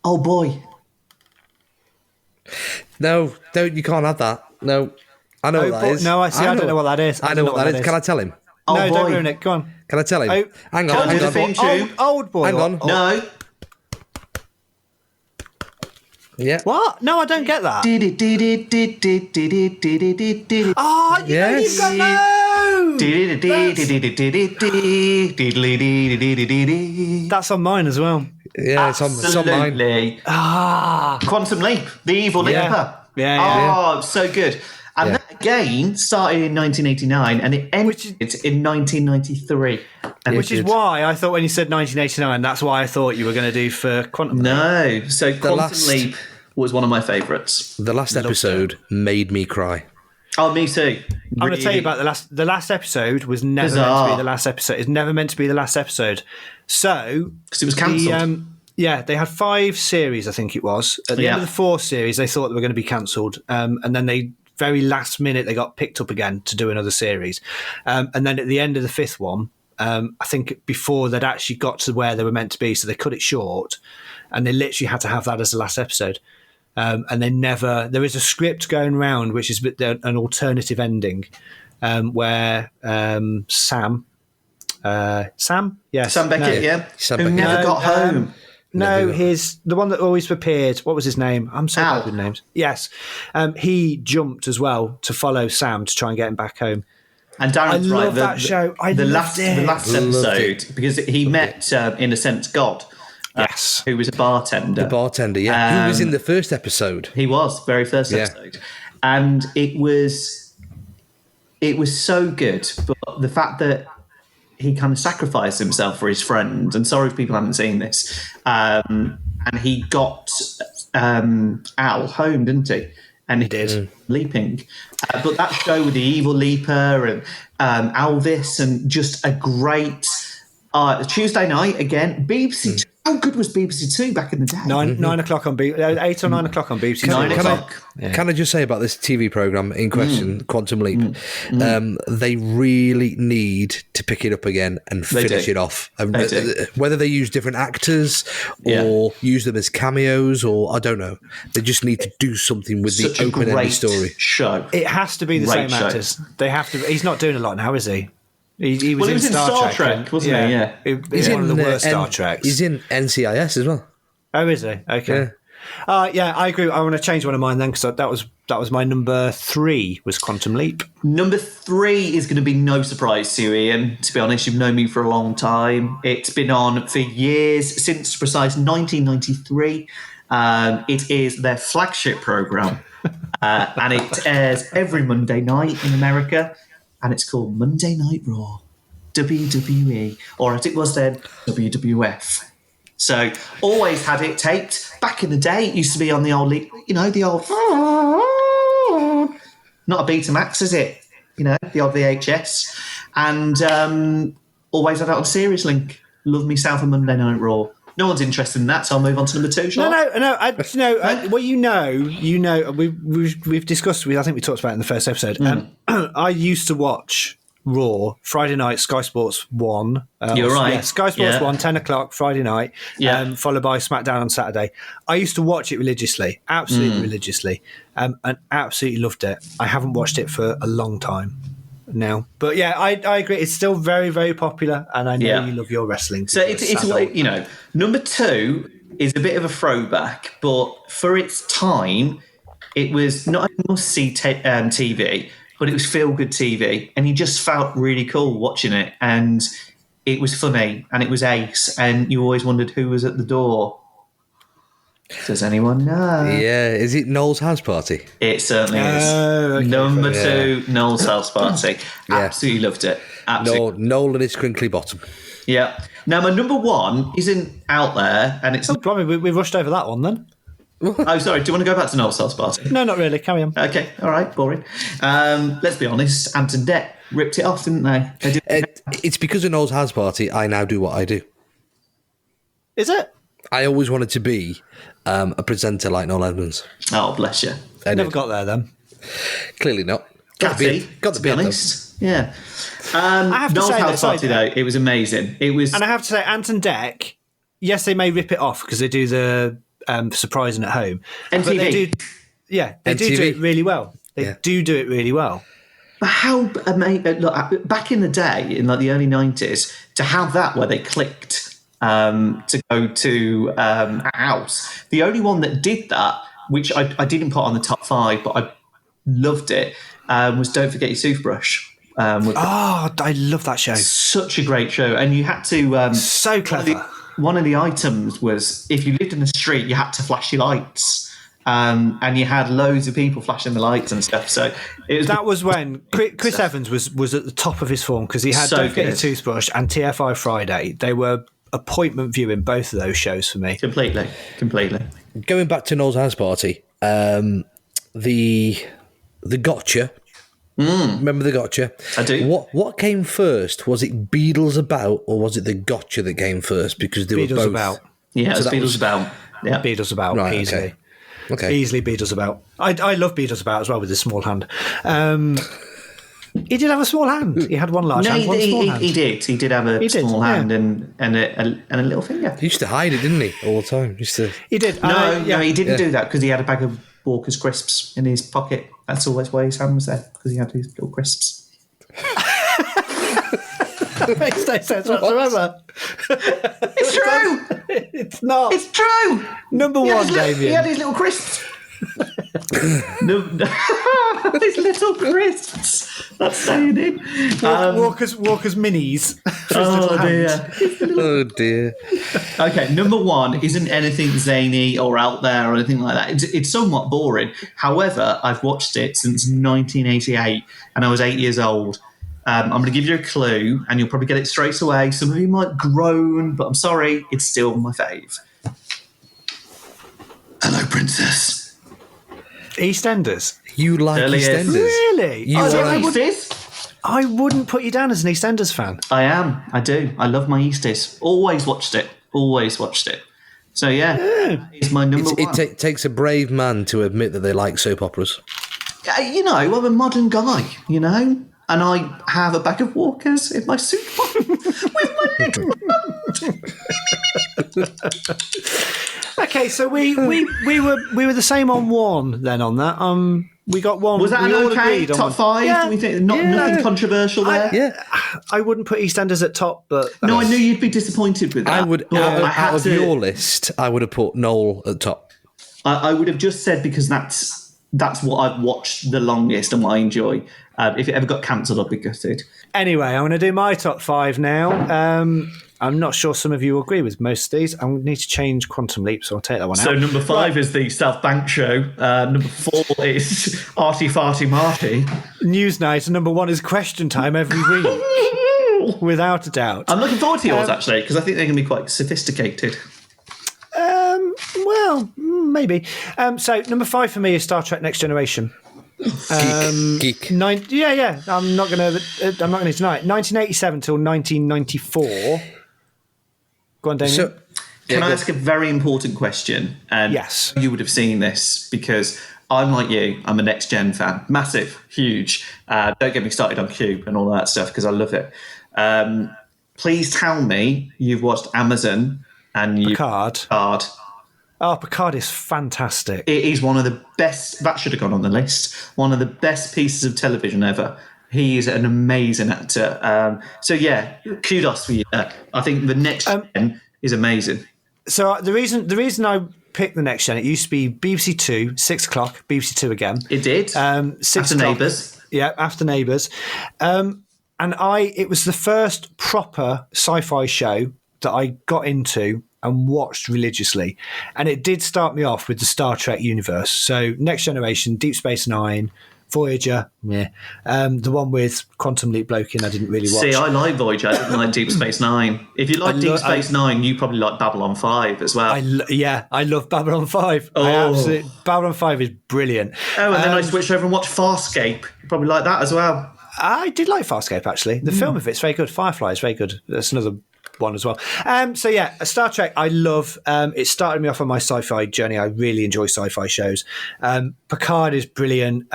[SPEAKER 5] Oh, boy.
[SPEAKER 3] No, don't. You can't have that. No, I know what that is.
[SPEAKER 4] No, I don't know what that is.
[SPEAKER 3] I know what that is. Can I tell him?
[SPEAKER 5] Oh,
[SPEAKER 4] no,
[SPEAKER 5] boy.
[SPEAKER 4] don't ruin it. Go on.
[SPEAKER 3] Can I tell him? Hang
[SPEAKER 5] Can't
[SPEAKER 3] on.
[SPEAKER 5] do the theme tune.
[SPEAKER 4] Old boy.
[SPEAKER 3] Hang on.
[SPEAKER 5] No.
[SPEAKER 3] Yeah.
[SPEAKER 4] What? No, I don't get that. Oh,
[SPEAKER 3] Yes.
[SPEAKER 4] you've got no. That's on mine as well.
[SPEAKER 3] Yeah, it's on mine.
[SPEAKER 5] Absolutely. Quantum Leap, the evil leaper.
[SPEAKER 4] Yeah.
[SPEAKER 5] Oh, so good. And that again started in 1989 and it ended in 1993.
[SPEAKER 4] Which is why I thought when you said 1989, that's why I thought you were going to do for Quantum Leap.
[SPEAKER 5] No. So Quantum Leap was one of my favourites.
[SPEAKER 3] The last episode made me cry.
[SPEAKER 5] Oh, me too.
[SPEAKER 4] I'm going to tell you about the last episode was never meant to be the last episode. It's never meant to be the last episode. So
[SPEAKER 5] because it was cancelled.
[SPEAKER 4] They had 5 series, I think it was. At the end of the 4th series, they thought they were going to be cancelled, and then they very last minute they got picked up again to do another series, and then at the end of the 5th one, I think before they'd actually got to where they were meant to be, so they cut it short, and they literally had to have that as the last episode. And they never. There is a script going around which is an alternative ending, where Sam Beckett,
[SPEAKER 5] Sam Beckett, who never got home.
[SPEAKER 4] No, the one that always appeared. What was his name? I'm so bad with names. Yes, he jumped as well to follow Sam to try and get him back home.
[SPEAKER 5] And Darren's
[SPEAKER 4] I love that show. The last
[SPEAKER 5] episode because he met in a sense God.
[SPEAKER 4] Yes,
[SPEAKER 5] who was a bartender.
[SPEAKER 3] The bartender, yeah. Who was in the first episode?
[SPEAKER 5] He was very first episode, and it was so good. But the fact that he kind of sacrificed himself for his friend, and sorry if people haven't seen this, and he got Al home, didn't he? and
[SPEAKER 4] He did.
[SPEAKER 5] leaping. But that show with the evil leaper and Elvis, and just a great Tuesday night again. BBC. How good was BBC Two back in the day?
[SPEAKER 4] 9 o'clock on 8 or 9 o'clock on BBC.
[SPEAKER 5] 9 o'clock.
[SPEAKER 3] Can I just say about this TV program in question, Quantum Leap? They really need to pick it up again and finish it off. Whether they use different actors or use them as cameos, or I don't know, they just need to do something with
[SPEAKER 5] Such
[SPEAKER 3] the open-ended story.
[SPEAKER 5] Show.
[SPEAKER 4] It has to be the same actors. They have to. He's not doing a lot now, is he? He was in Star Trek,
[SPEAKER 5] wasn't he? Yeah.
[SPEAKER 4] He's one of the worst Star Treks.
[SPEAKER 3] He's in NCIS as well.
[SPEAKER 4] Oh, is he? Okay. Yeah, I agree. I want to change one of mine then, because that was my number 3 was Quantum Leap.
[SPEAKER 5] Number 3 is going to be no surprise to you, Ian. To be honest, you've known me for a long time. It's been on for years, since precise 1993. It is their flagship program, and it airs every Monday night in America. And it's called Monday Night Raw, WWE, or as it was then, WWF. So always had it taped. Back in the day, it used to be on the old, the old, not a Betamax, is it? The old VHS. And always had it on Series Link. Love me South of Monday Night Raw. No one's interested in that, so I'll move on to number 2.
[SPEAKER 4] No. Well, we've discussed. I think we talked about it in the first episode. I used to watch Raw Friday night, Sky Sports 1.
[SPEAKER 5] You're right.
[SPEAKER 4] Yeah, Sky Sports 1, 10 o'clock Friday night, followed by SmackDown on Saturday. I used to watch it religiously, absolutely religiously, and absolutely loved it. I haven't watched it for a long time now, but yeah, I agree. It's still very, very popular, and I know you love your wrestling.
[SPEAKER 5] So it's number 2 is a bit of a throwback, but for its time, it was not a must-see TV, but it was feel-good TV, and you just felt really cool watching it, and it was funny, and it was ace, and you always wondered who was at the door. Does anyone know?
[SPEAKER 3] Yeah, is it Noel's house party?
[SPEAKER 5] It certainly is. Okay, number 2, Noel's house party. Absolutely loved it. Absolutely.
[SPEAKER 3] Noel and his crinkly bottom.
[SPEAKER 5] Yeah. Now, my number 1 isn't out there, and it's...
[SPEAKER 4] Oh, blimey, we rushed over that one then.
[SPEAKER 5] Oh, sorry. Do you want to go back to Noel's house party?
[SPEAKER 4] No, not really. Carry on.
[SPEAKER 5] Okay. All right. Boring. Let's be honest. Ant and Dec ripped it off, didn't they?
[SPEAKER 3] It's because of Noel's house party I now do what I do.
[SPEAKER 4] Is it?
[SPEAKER 3] I always wanted to be a presenter like Noel Edmonds.
[SPEAKER 5] Oh, bless you.
[SPEAKER 4] Never got there then.
[SPEAKER 3] Clearly not.
[SPEAKER 5] Got to be honest. Yeah.
[SPEAKER 4] I have to
[SPEAKER 5] Noel's
[SPEAKER 4] say
[SPEAKER 5] house party, though, it was amazing. It was,
[SPEAKER 4] and I have to say, Ant and Dec, yes, they may rip it off because they do the surprising at home.
[SPEAKER 5] MTV.
[SPEAKER 4] But they do, they do it really well. They do it really well.
[SPEAKER 5] But how amazing! Look, back in the day, in like the early 90s, to have that where they clicked to go to a house. The only one that did that, which I didn't put on the top 5, but I loved it, was Don't Forget Your Toothbrush.
[SPEAKER 4] I love that show.
[SPEAKER 5] Such a great show. And you had to...
[SPEAKER 4] so clever.
[SPEAKER 5] One of the items was, if you lived in the street, you had to flash your lights. And you had loads of people flashing the lights and stuff. So that
[SPEAKER 4] was when Chris Evans was at the top of his form, because he had Don't Forget Your Toothbrush and TFI Friday. They were appointment viewing both of those shows for me.
[SPEAKER 5] Completely.
[SPEAKER 3] Going back to Noel's house party, the gotcha. Remember the gotcha?
[SPEAKER 5] I do.
[SPEAKER 3] What came first? Was it Beatles About, or was it the gotcha that came first? Because they
[SPEAKER 4] Beatles
[SPEAKER 3] were both
[SPEAKER 4] About.
[SPEAKER 5] Yeah, so Beatles About. Yeah,
[SPEAKER 4] Beatles About, right, easily.
[SPEAKER 3] Okay.
[SPEAKER 4] Easily Beatles About. I love Beatles About as well, with his small hand. He did have a small hand. He had one large hand, one small hand.
[SPEAKER 5] He did. He did have a small hand and a little finger.
[SPEAKER 3] He used to hide it, didn't he, all the time?
[SPEAKER 5] He did. No, he didn't do that, because he had a bag of Walker's crisps in his pocket. That's always why his hand was there, because he had these little crisps.
[SPEAKER 4] That makes no sense whatsoever.
[SPEAKER 5] It's true.
[SPEAKER 4] It's not.
[SPEAKER 5] It's true.
[SPEAKER 4] Number 1, Damien.
[SPEAKER 5] He had his little crisps. His little crisps. That's saying it.
[SPEAKER 4] Walker's minis.
[SPEAKER 3] Oh dear.
[SPEAKER 5] Okay, number 1 isn't anything zany or out there or anything like that. It's somewhat boring. However, I've watched it since 1988, and I was 8 years old. I'm going to give you a clue, and you'll probably get it straight away. Some of you might groan, but I'm sorry, it's still my fave. Hello, Princess.
[SPEAKER 4] EastEnders.
[SPEAKER 3] You like
[SPEAKER 5] Early yes.
[SPEAKER 3] EastEnders?
[SPEAKER 4] Really?
[SPEAKER 3] You
[SPEAKER 5] Oh,
[SPEAKER 3] like
[SPEAKER 5] Easties?
[SPEAKER 4] I wouldn't put you down as an EastEnders fan.
[SPEAKER 5] I am. I do. I love my Easties. Always watched it. So yeah, it's my number one.
[SPEAKER 3] It takes a brave man to admit that they like soap operas.
[SPEAKER 5] You know, I'm a modern guy, you know, and I have a bag of Walkers in my suit with my little
[SPEAKER 4] Okay, so we were the same on one then on that. We got one.
[SPEAKER 5] Was that an okay top five?
[SPEAKER 4] Yeah,
[SPEAKER 5] Do we think nothing controversial there?
[SPEAKER 4] I wouldn't put EastEnders at top, but
[SPEAKER 5] no, I knew you'd be disappointed with that.
[SPEAKER 3] I would out of your list, I would have put Noel at top.
[SPEAKER 5] I would have just said because that's what I've watched the longest and what I enjoy. If it ever got cancelled, I'd be gutted.
[SPEAKER 4] Anyway, I'm going to do my top 5 now. I'm not sure some of you agree with most of these. I need to change Quantum Leap, so I'll take that one out.
[SPEAKER 5] So number 5 is the South Bank Show. Number 4 is Arty Farty Marty.
[SPEAKER 4] Newsnight. And number 1 is Question Time every week, without a doubt.
[SPEAKER 5] I'm looking forward to yours, actually, because I think they're going to be quite sophisticated.
[SPEAKER 4] Well, maybe. So number 5 for me is Star Trek Next Generation.
[SPEAKER 3] Geek.
[SPEAKER 4] I'm not going to tonight. 1987 till 1994. Go on, Damien.
[SPEAKER 3] So,
[SPEAKER 5] Can I ask a very important question? And
[SPEAKER 4] yes.
[SPEAKER 5] You would have seen this because I'm like you. I'm a Next Gen fan. Massive, huge. Don't get me started on Cube and all that stuff because I love it. Please tell me you've watched Amazon and
[SPEAKER 4] Picard. Oh, Picard is fantastic.
[SPEAKER 5] It is one of the best. That should have gone on the list. One of the best pieces of television ever. He is an amazing actor. So yeah, kudos for you. I think the Next Gen is amazing.
[SPEAKER 4] So the reason I picked the Next Gen, it used to be BBC 2, 6 o'clock, BBC 2 again.
[SPEAKER 5] It did.
[SPEAKER 4] 6
[SPEAKER 5] After
[SPEAKER 4] o'clock.
[SPEAKER 5] Neighbours.
[SPEAKER 4] Yeah, After Neighbours. And it was the first proper sci-fi show that I got into and watched religiously. And it did start me off with the Star Trek universe. So Next Generation, Deep Space Nine, Voyager, the one with Quantum Leap bloke in I didn't really watch.
[SPEAKER 5] See, I like Voyager. I didn't like Deep Space Nine. If you like Deep Space Nine, you probably like Babylon 5 as well.
[SPEAKER 4] I love Babylon 5. Babylon 5 is brilliant.
[SPEAKER 5] Oh, and then I switched over and watched Farscape. You probably like that as well.
[SPEAKER 4] I did like Farscape, actually. The film of it's very good. Firefly is very good. That's another one as well. So yeah, Star Trek I love. It started me off on my sci-fi journey. I really enjoy sci-fi shows. Picard is brilliant.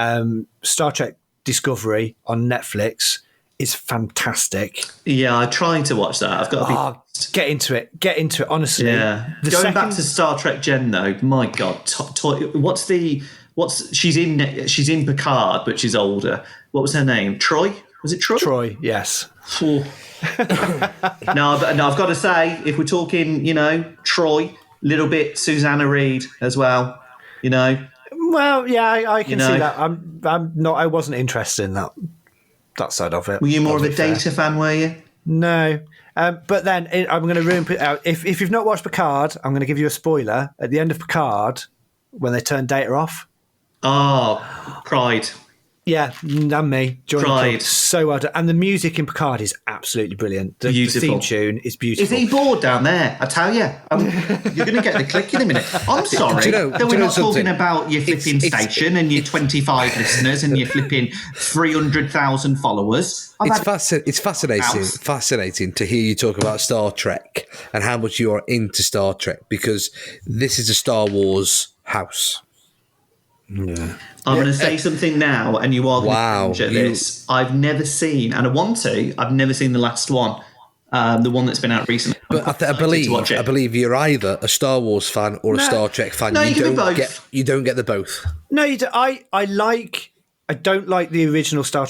[SPEAKER 4] Star Trek Discovery on Netflix is fantastic.
[SPEAKER 5] Yeah, I tried to watch that. I've got to
[SPEAKER 4] get into it. Honestly,
[SPEAKER 5] yeah. Going back to Star Trek Gen though, my God, she's in Picard, but she's older. What was her name? Troy? Was it Troy?
[SPEAKER 4] Troy, yes.
[SPEAKER 5] No, I've got to say, if we're talking, Troy, little bit Susanna Reid as well,
[SPEAKER 4] Well, yeah, I can see that. I'm not. I wasn't interested in that side of it.
[SPEAKER 5] Were you more of a Data fan? Were you?
[SPEAKER 4] No. But then I'm going to ruin out. If you've not watched Picard, I'm going to give you a spoiler. At the end of Picard, when they turn Data off.
[SPEAKER 5] Oh, cried.
[SPEAKER 4] Yeah, and me.
[SPEAKER 5] Cried.
[SPEAKER 4] So well done. And the music in Picard is absolutely brilliant. The theme tune is beautiful.
[SPEAKER 5] Is he bored down there? I tell you. You're going to get the click in a minute. I'm sorry. That we're not talking about your flipping station and your 25 listeners and your flipping 300,000 followers.
[SPEAKER 3] It's fascinating to hear you talk about Star Trek and how much you are into Star Trek because this is a Star Wars house.
[SPEAKER 4] Yeah.
[SPEAKER 5] I'm going to say something now, and you are going to cringe at this. I've never seen, and I want to. I've never seen the last one, the one that's been out recently.
[SPEAKER 3] But I believe you're either a Star Wars fan or a Star Trek fan.
[SPEAKER 5] No, you can be both.
[SPEAKER 3] You don't get the both.
[SPEAKER 4] No, you do. I don't like the original Star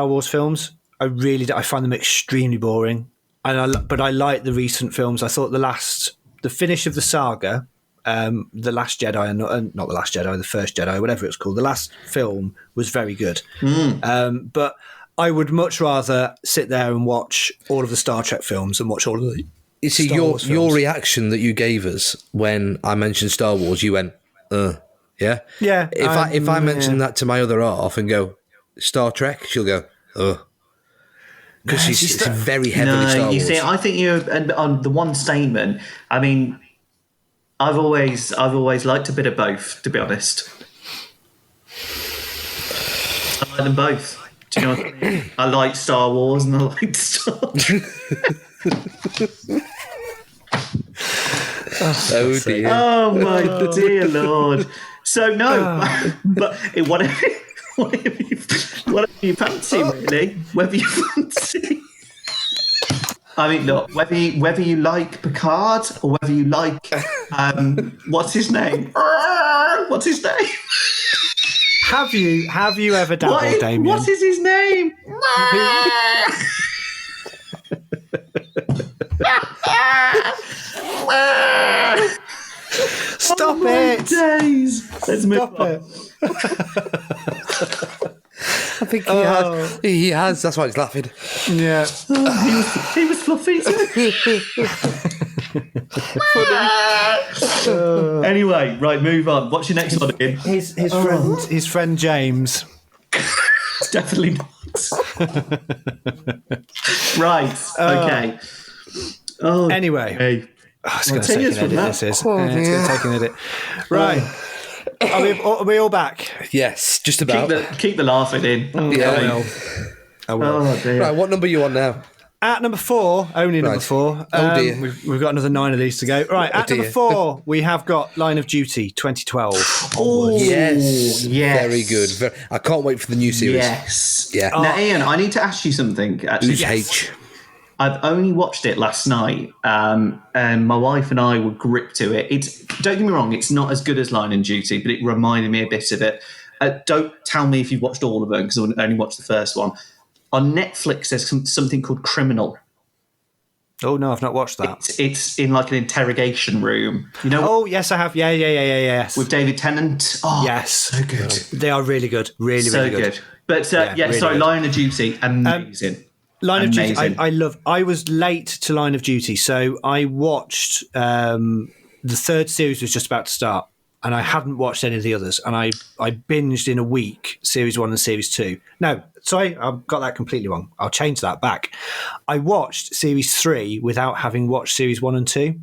[SPEAKER 4] Wars films. I really do. I find them extremely boring. But I like the recent films. I thought the finish of the saga. The Last Jedi, not The Last Jedi, The First Jedi, whatever it's called. The last film was very good. But I would much rather sit there and watch all of the Star Trek films and watch all of the
[SPEAKER 3] You see, your reaction that you gave us when I mentioned Star Wars, you went, yeah?
[SPEAKER 4] Yeah.
[SPEAKER 3] If I mention that to my other half and go, Star Trek, she'll go, because she's very heavily Star Wars.
[SPEAKER 5] You see, I think you're on the one statement, I mean... I've always liked a bit of both, to be honest. like them both. Do you know what I mean? I like Star Wars and I like Star Trek.
[SPEAKER 3] Oh dear.
[SPEAKER 5] Oh my dear Lord. So no, but whatever you fancy, really. Whether you fancy. I mean, look, whether you like Picard or whether you like what's his name? What's his name?
[SPEAKER 4] Have you ever dabbled, Damien?
[SPEAKER 5] What is his name?
[SPEAKER 4] Stop it!
[SPEAKER 5] Days. Let's move
[SPEAKER 4] Stop
[SPEAKER 5] on.
[SPEAKER 4] it!
[SPEAKER 3] I think he has. He has. That's why he's laughing.
[SPEAKER 4] Yeah.
[SPEAKER 5] He was fluffy too. Anyway, right, move on. What's your next one again?
[SPEAKER 4] His friend James.
[SPEAKER 5] Definitely not. Right. Okay. Oh.
[SPEAKER 4] Anyway.
[SPEAKER 5] Hey.
[SPEAKER 4] Oh, it's going to take an edit, this is. It's going to take an edit. Right. Are we all back?
[SPEAKER 3] Yes, just about.
[SPEAKER 5] Keep the laughing in.
[SPEAKER 3] Yeah.
[SPEAKER 4] I will.
[SPEAKER 5] Oh, dear.
[SPEAKER 3] Right, what number are you on now?
[SPEAKER 4] At number 4, only number 4.
[SPEAKER 3] Oh, dear.
[SPEAKER 4] We've got another 9 of these to go. Right, at number 4, we have got Line of Duty 2012.
[SPEAKER 5] Oh,
[SPEAKER 3] Yes.
[SPEAKER 5] yes.
[SPEAKER 3] Very good. I can't wait for the new series.
[SPEAKER 5] Yes.
[SPEAKER 3] Yeah.
[SPEAKER 5] Now, Ian, I need to ask you something. Actually,
[SPEAKER 3] Who's H?
[SPEAKER 5] I've only watched it last night, and my wife and I were gripped to it. Don't get me wrong, it's not as good as Line of Duty, but it reminded me a bit of it. Don't tell me if you've watched all of them, because I only watched the first one. On Netflix, there's something called Criminal.
[SPEAKER 4] Oh, no, I've not watched that.
[SPEAKER 5] It's in like an interrogation room. You know?
[SPEAKER 4] Oh, yes, I have. Yeah, yes.
[SPEAKER 5] With David Tennant. Oh,
[SPEAKER 4] yes.
[SPEAKER 5] so good.
[SPEAKER 4] They are really good. Really good.
[SPEAKER 5] But
[SPEAKER 4] really
[SPEAKER 5] sorry,
[SPEAKER 4] good.
[SPEAKER 5] Line of Duty, amazing.
[SPEAKER 4] Line of Duty,
[SPEAKER 5] Amazing.
[SPEAKER 4] I was late to Line of Duty, so I watched the third series was just about to start, and I hadn't watched any of the others, and I binged in a week Series 1 and Series 2. No, sorry, I've got that completely wrong. I'll change that back. I watched Series 3 without having watched Series 1 and 2,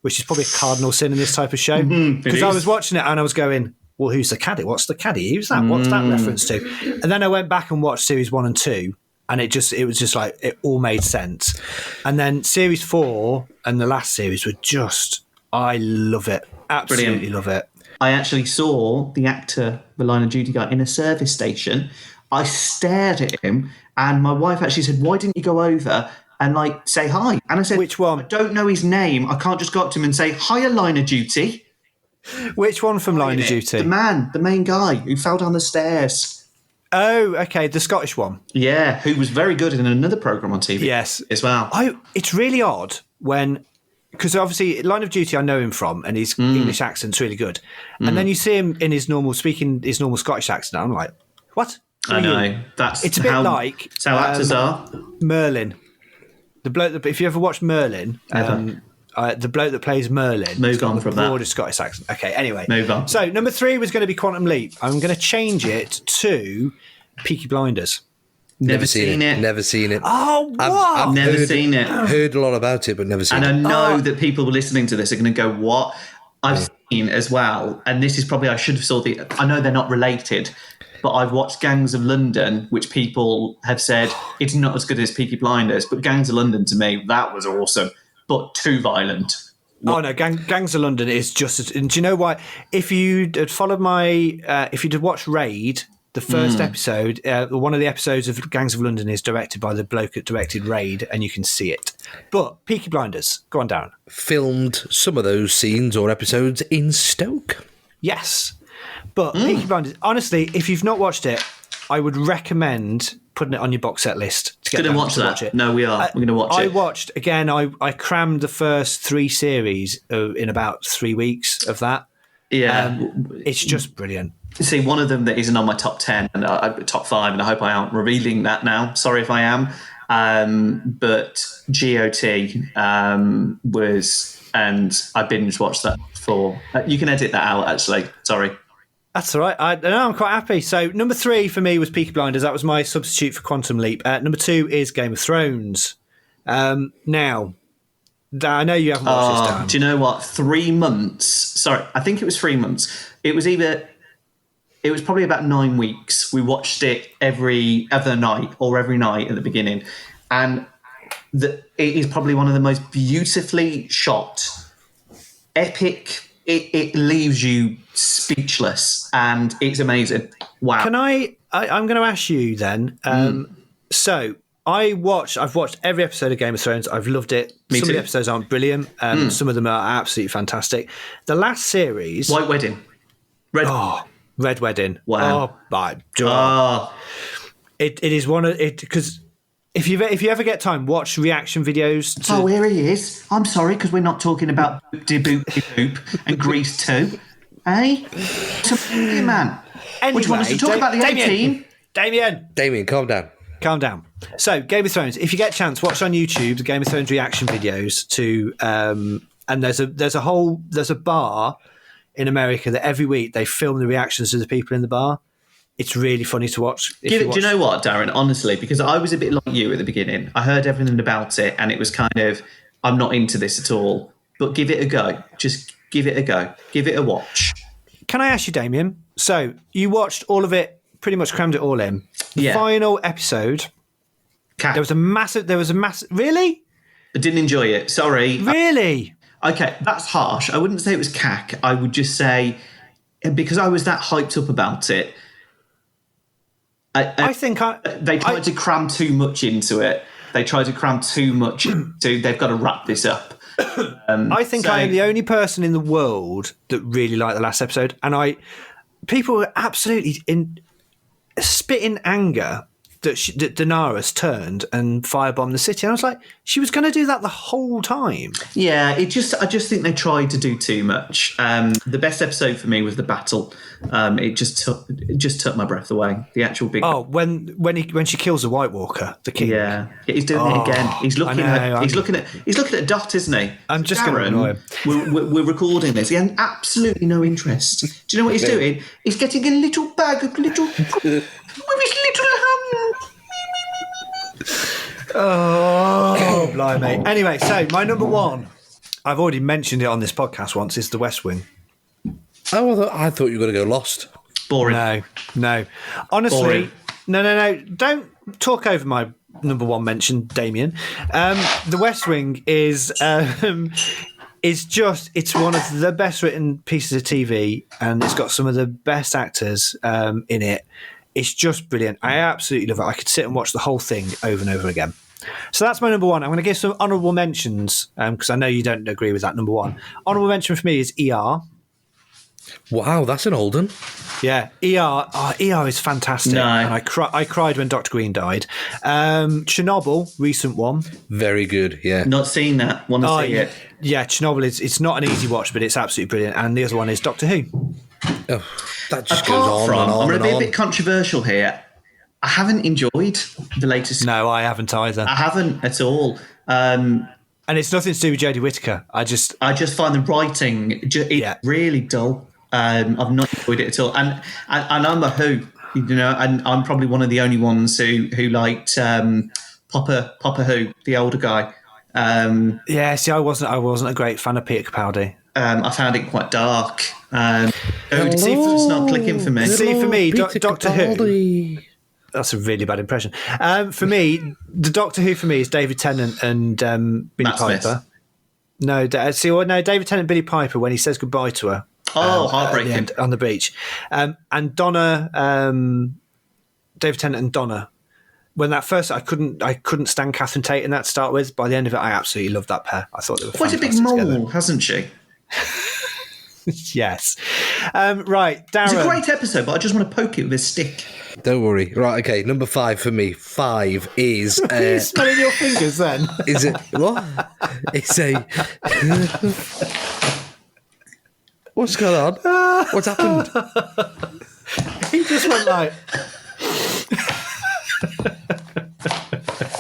[SPEAKER 4] which is probably a cardinal sin in this type of show. Because I was watching it and I was going, well, who's the caddy? What's the caddy? Who's that? What's that reference to? And then I went back and watched Series 1 and 2, and it was just like, it all made sense. And then Series 4 and the last series were just, I love it. Absolutely
[SPEAKER 5] Brilliant.
[SPEAKER 4] love it.
[SPEAKER 5] I actually saw the actor, the Line of Duty guy, in a service station. I stared at him, and my wife actually said, why didn't you go over and like say hi? And I said,
[SPEAKER 4] Which one?
[SPEAKER 5] I don't know his name. I can't just go up to him and say, hiya, Line of Duty.
[SPEAKER 4] Which one from Line of Duty?
[SPEAKER 5] The main guy who fell down the stairs.
[SPEAKER 4] Oh, okay, the Scottish one.
[SPEAKER 5] Yeah, who was very good in another programme on TV.
[SPEAKER 4] Yes.
[SPEAKER 5] As well.
[SPEAKER 4] It's really odd when, because obviously Line of Duty I know him from, and his English accent's really good. And then you see him in his normal Scottish accent, I'm like, what?
[SPEAKER 5] I know.
[SPEAKER 4] It's a bit like
[SPEAKER 5] That's how actors are.
[SPEAKER 4] Merlin. The bloke that, if you ever watched Merlin, the bloke that plays Merlin,
[SPEAKER 5] Move on from that.
[SPEAKER 4] broadest Scottish accent. Okay, anyway.
[SPEAKER 5] Move on.
[SPEAKER 4] So number 3 was going to be Quantum Leap. I'm going to change it to Peaky Blinders.
[SPEAKER 5] Never seen it.
[SPEAKER 3] Never seen it.
[SPEAKER 4] Oh, what?
[SPEAKER 3] I've
[SPEAKER 5] Never seen it.
[SPEAKER 3] Heard a lot about it, but never seen
[SPEAKER 5] And
[SPEAKER 3] it.
[SPEAKER 5] I know that people listening to this are going to go, what? I've seen as well, and this is probably, I should have saw I know they're not related, but I've watched Gangs of London, which people have said it's not as good as Peaky Blinders, but Gangs of London, to me, that was awesome, but too violent.
[SPEAKER 4] Oh no, Gangs of London is just as, and do you know why? If you'd had followed if you'd have watched Raid, the first episode, one of the episodes of Gangs of London is directed by the bloke that directed Raid, and you can see it. But Peaky Blinders, go on, Darren.
[SPEAKER 3] Filmed some of those scenes or episodes in Stoke.
[SPEAKER 4] Yes, but Peaky Blinders, honestly, if you've not watched it, I would recommend putting it on your box set list to get
[SPEAKER 5] Gonna
[SPEAKER 4] back
[SPEAKER 5] watch
[SPEAKER 4] to
[SPEAKER 5] that.
[SPEAKER 4] watch it.
[SPEAKER 5] No, we are. We're going to watch it.
[SPEAKER 4] I watched, again, I crammed the first 3 series in about 3 weeks of that.
[SPEAKER 5] Yeah.
[SPEAKER 4] It's just brilliant.
[SPEAKER 5] See, one of them that isn't on my top 10 and top 5, and I hope I aren't revealing that now. Sorry if I am. But GOT was, and I binge watched that for. You can edit that out, actually. Sorry.
[SPEAKER 4] That's all right. I'm quite happy. So number 3 for me was Peaky Blinders. That was my substitute for Quantum Leap. Number 2 is Game of Thrones. Now, I know you haven't watched this, Dan.
[SPEAKER 5] Do you know what? 3 months. Sorry, I think it was 3 months. It was either it was probably about 9 weeks. We watched it every other night or every night at the beginning. And it is probably one of the most beautifully shot, epic. It leaves you speechless, and it's amazing. Wow.
[SPEAKER 4] Can I'm going to ask you then. So I've watched every episode of Game of Thrones. I've loved it.
[SPEAKER 5] Me
[SPEAKER 4] Some
[SPEAKER 5] too.
[SPEAKER 4] of the episodes aren't brilliant. Some of them are absolutely fantastic. The last series,
[SPEAKER 5] White Wedding.
[SPEAKER 4] Red Wedding.
[SPEAKER 5] Wow.
[SPEAKER 4] Oh my God.
[SPEAKER 5] Oh,
[SPEAKER 4] It is one of it because if you ever get time, watch reaction videos.
[SPEAKER 5] oh, here he is. I'm sorry, because we're not talking about boop and Grease 2. Eh? Something, man.
[SPEAKER 4] Anyway,
[SPEAKER 5] Which one is to talk about the
[SPEAKER 4] Damien.
[SPEAKER 5] 18?
[SPEAKER 3] Damien, calm down.
[SPEAKER 4] Calm down. So, Game of Thrones. If you get a chance, watch on YouTube the Game of Thrones reaction videos to. And there's a bar in America that every week they film the reactions of the people in the bar. It's really funny to watch.
[SPEAKER 5] Do you know what, Darren? Honestly, because I was a bit like you at the beginning. I heard everything about it, and it was kind of, I'm not into this at all. But give it a go. Just give it a go. Give it a watch.
[SPEAKER 4] Can I ask you, Damien? So you watched all of it, pretty much crammed it all in. The final episode. There was a massive. Really?
[SPEAKER 5] I didn't enjoy it. Sorry.
[SPEAKER 4] Really?
[SPEAKER 5] Okay, that's harsh. I wouldn't say it was cack. I would just say, because I was that hyped up about it,
[SPEAKER 4] I think
[SPEAKER 5] they tried to cram too much into it. They've got to wrap this up.
[SPEAKER 4] I think I am the only person in the world that really liked the last episode, and people were absolutely spitting anger that Daenerys turned and firebombed the city. And I was like, she was going to do that the whole time.
[SPEAKER 5] Yeah, I just think they tried to do too much. The best episode for me was the battle. It just took my breath away. The actual big.
[SPEAKER 4] Oh, when she kills the White Walker, the king.
[SPEAKER 5] Yeah, he's doing it again. He's looking at Dot, isn't he?
[SPEAKER 4] I'm just going to annoy him.
[SPEAKER 5] We're recording this. He has absolutely no interest. Do you know what he's doing? He's getting a little bag of with his little hand.
[SPEAKER 4] Oh, blimey. Anyway, so my number one, I've already mentioned it on this podcast once, is The West Wing.
[SPEAKER 3] Oh, I thought you were going to go Lost.
[SPEAKER 5] Boring.
[SPEAKER 4] No. Honestly,
[SPEAKER 5] Boring.
[SPEAKER 4] No. Don't talk over my number one mention, Damien. The West Wing is it's one of the best written pieces of TV, and it's got some of the best actors in it. It's just brilliant. I absolutely love it. I could sit and watch the whole thing over and over again. So that's my number one. I'm going to give some honourable mentions because I know you don't agree with that number one. Honourable mention for me is ER.
[SPEAKER 3] Wow, that's an old one.
[SPEAKER 4] Yeah, ER. Oh, ER is fantastic.
[SPEAKER 5] No.
[SPEAKER 4] And I cried when Dr. Green died. Chernobyl, recent one.
[SPEAKER 3] Very good, yeah.
[SPEAKER 5] Not seen that. Want to see it.
[SPEAKER 4] Yeah, Chernobyl it's not an easy watch, but it's absolutely brilliant. And the other one is Doctor Who.
[SPEAKER 3] Oh, that just goes on and on
[SPEAKER 5] I'm
[SPEAKER 3] and
[SPEAKER 5] going to be a
[SPEAKER 3] on.
[SPEAKER 5] bit controversial here. I haven't enjoyed the latest.
[SPEAKER 4] No, I haven't either.
[SPEAKER 5] I haven't at all.
[SPEAKER 4] And it's nothing to do with Jodie Whittaker. I just
[SPEAKER 5] find the writing really dull. I've not enjoyed it at all. And I'm a Who, and I'm probably one of the only ones who liked Papa Who, the older guy.
[SPEAKER 4] See, I wasn't a great fan of Peter Capaldi.
[SPEAKER 5] I found it quite dark. It's not clicking for me.
[SPEAKER 4] See, for me,
[SPEAKER 3] Peter
[SPEAKER 4] Doctor
[SPEAKER 3] Capaldi.
[SPEAKER 4] Who. That's a really bad impression. For me, the Doctor Who for me is David Tennant and Billy
[SPEAKER 5] Matt
[SPEAKER 4] Piper.
[SPEAKER 5] Smith.
[SPEAKER 4] No, David Tennant, Billy Piper when he says goodbye to her.
[SPEAKER 5] Heartbreaking.
[SPEAKER 4] At the end, on the beach, and Donna, David Tennant and Donna. When that first, I couldn't stand Catherine Tate in that to start with. By the end of it, I absolutely loved that pair. I thought they were
[SPEAKER 5] Quite a big
[SPEAKER 4] fantastic
[SPEAKER 5] mole,
[SPEAKER 4] together.
[SPEAKER 5] hasn't she?
[SPEAKER 4] Yes. Right, Darren.
[SPEAKER 5] It's a great episode, but I just want to poke it with a stick.
[SPEAKER 3] Don't worry. Right, okay, number 5 for me. 5 is...
[SPEAKER 4] Are you smelling your fingers then?
[SPEAKER 3] is it... What? It's a... What's going on? What's happened?
[SPEAKER 4] He just went like...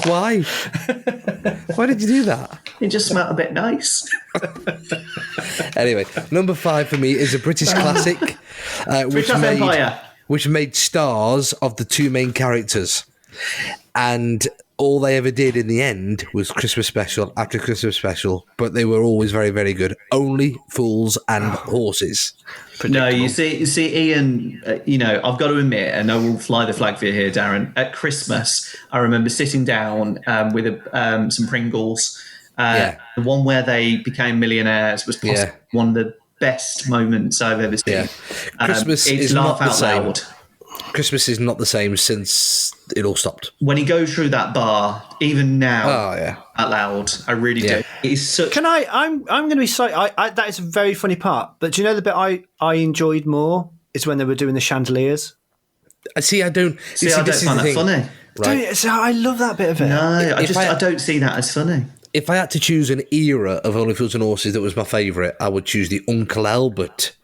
[SPEAKER 3] Why? Why did you do that?
[SPEAKER 5] It just smelled a bit nice.
[SPEAKER 3] Anyway, number 5 for me is a British classic,
[SPEAKER 5] Empire.
[SPEAKER 3] which made stars of the 2 main characters. And all they ever did in the end was Christmas special after Christmas special, but they were always very, very good. Only Fools and Horses.
[SPEAKER 4] predictable.
[SPEAKER 5] No, you see, Ian. I've got to admit, and I will fly the flag for you here, Darren. At Christmas, I remember sitting down with some Pringles. The one where they became millionaires was possibly one of the best moments I've ever seen.
[SPEAKER 3] Yeah. Christmas is
[SPEAKER 5] laugh
[SPEAKER 3] not the
[SPEAKER 5] out
[SPEAKER 3] same.
[SPEAKER 5] loud.
[SPEAKER 3] Christmas is not the same since it all stopped.
[SPEAKER 5] When he goes through that bar, even now, out loud, I really do. It's such.
[SPEAKER 4] Can I'm going to be sorry. That is a very funny part. But do you know the bit I enjoyed more is when they were doing the chandeliers.
[SPEAKER 3] I don't
[SPEAKER 5] find that funny.
[SPEAKER 3] Right.
[SPEAKER 4] I love that bit of it.
[SPEAKER 5] No, I don't see that as funny.
[SPEAKER 3] If I had to choose an era of Only Fools and Horses that was my favourite, I would choose the Uncle Albert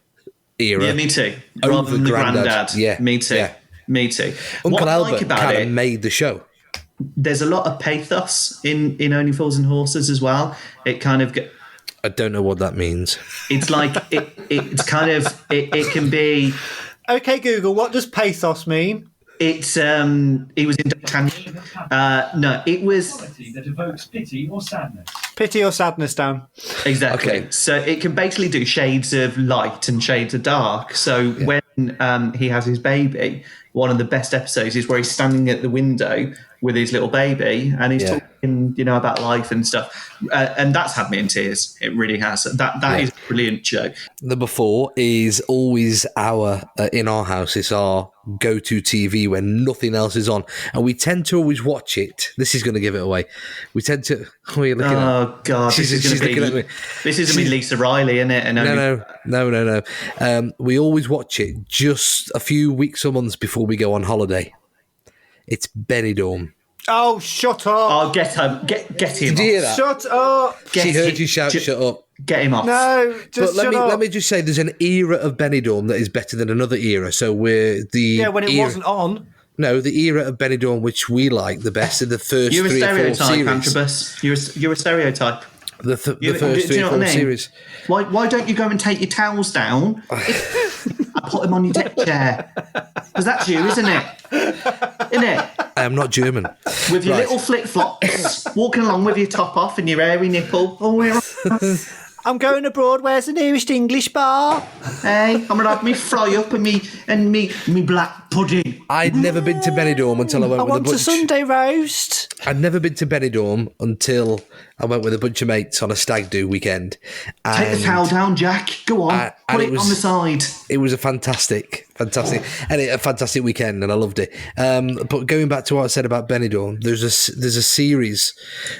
[SPEAKER 3] era.
[SPEAKER 5] Yeah, me too. Rather than the Grandad.
[SPEAKER 3] Yeah,
[SPEAKER 5] me too.
[SPEAKER 3] Yeah.
[SPEAKER 5] Me too.
[SPEAKER 3] Uncle Albert kind of made the show.
[SPEAKER 5] There's a lot of pathos in Only Fools and Horses as well. It kind of
[SPEAKER 3] I don't know what that means.
[SPEAKER 5] It's like it's kind of it can be.
[SPEAKER 4] Okay, Google. What does pathos mean?
[SPEAKER 5] It's he was in D'Artagnan. No, it was
[SPEAKER 6] Quality that evokes pity or sadness.
[SPEAKER 4] Pity or sadness, Dan.
[SPEAKER 5] Exactly.
[SPEAKER 3] Okay.
[SPEAKER 5] So it can basically do shades of light and shades of dark. So when he has his baby, one of the best episodes is where he's standing at the window with his little baby and he's talking, about life and stuff. And that's had me in tears. It really has. That is a brilliant show.
[SPEAKER 3] Number 4 is always in our house, it's our go-to TV when nothing else is on. And we tend to always watch it. This is going to give it away. We tend to...
[SPEAKER 5] Oh, God. This is going to be Lisa Riley, isn't it? And
[SPEAKER 3] No. We always watch it just a few weeks or months before we go on holiday. It's Benidorm.
[SPEAKER 4] Oh, shut up.
[SPEAKER 5] Oh, get him. Get him.
[SPEAKER 3] Did you hear that?
[SPEAKER 4] Shut up.
[SPEAKER 3] She heard you shout, shut up.
[SPEAKER 5] Get him off.
[SPEAKER 4] No, just
[SPEAKER 3] But
[SPEAKER 4] shut up.
[SPEAKER 3] let me just say, there's an era of Benidorm that is better than another era. So we're the...
[SPEAKER 4] Yeah, when it wasn't on.
[SPEAKER 3] No, the era of Benidorm, which we like the best, in the first
[SPEAKER 5] You're a
[SPEAKER 3] 3 or 4
[SPEAKER 5] stereotype,
[SPEAKER 3] series.
[SPEAKER 5] Antrobus. You're a stereotype.
[SPEAKER 3] The first 3 or 4 series.
[SPEAKER 5] Why don't you go and take your towels down and put them on your deck chair? Because that's you, isn't it? Isn't it?
[SPEAKER 3] I am not German.
[SPEAKER 5] With your little flip-flops, walking along with your top off and your hairy nipple. Oh,
[SPEAKER 4] I'm going abroad. Where's the nearest English bar?
[SPEAKER 5] hey, I'm going to have me fry up and me black pudding.
[SPEAKER 3] I'd never been to Benidorm until I went
[SPEAKER 4] I
[SPEAKER 3] with a
[SPEAKER 4] want
[SPEAKER 3] bunch.
[SPEAKER 4] a Sunday roast.
[SPEAKER 3] I'd never been to Benidorm until I went with a bunch of mates on a stag do weekend.
[SPEAKER 5] Take the towel down, Jack. Go on. Put it on the side.
[SPEAKER 3] It was a fantastic weekend, and I loved it. But going back to what I said about Benidorm, there's a series,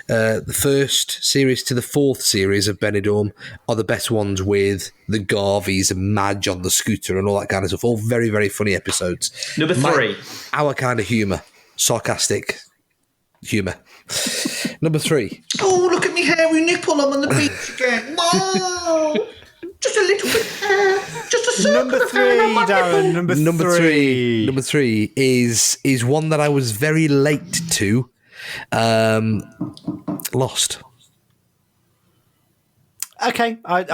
[SPEAKER 3] the first series to the 4th series of Benidorm are the best ones, with the Garveys and Madge on the scooter and all that kind of stuff. All very, very funny episodes.
[SPEAKER 5] Number 3.
[SPEAKER 3] Our kind of humour, sarcastic humour. Number 3.
[SPEAKER 5] Oh, look at me hairy nipple. I'm on the beach again. Wow. Just a little bit of hair. Just a circle
[SPEAKER 4] Number
[SPEAKER 5] of hair on
[SPEAKER 4] 3,
[SPEAKER 5] my
[SPEAKER 4] Darren.
[SPEAKER 5] nipple.
[SPEAKER 3] Number three is one that I was very late to. Lost.
[SPEAKER 4] Okay, I've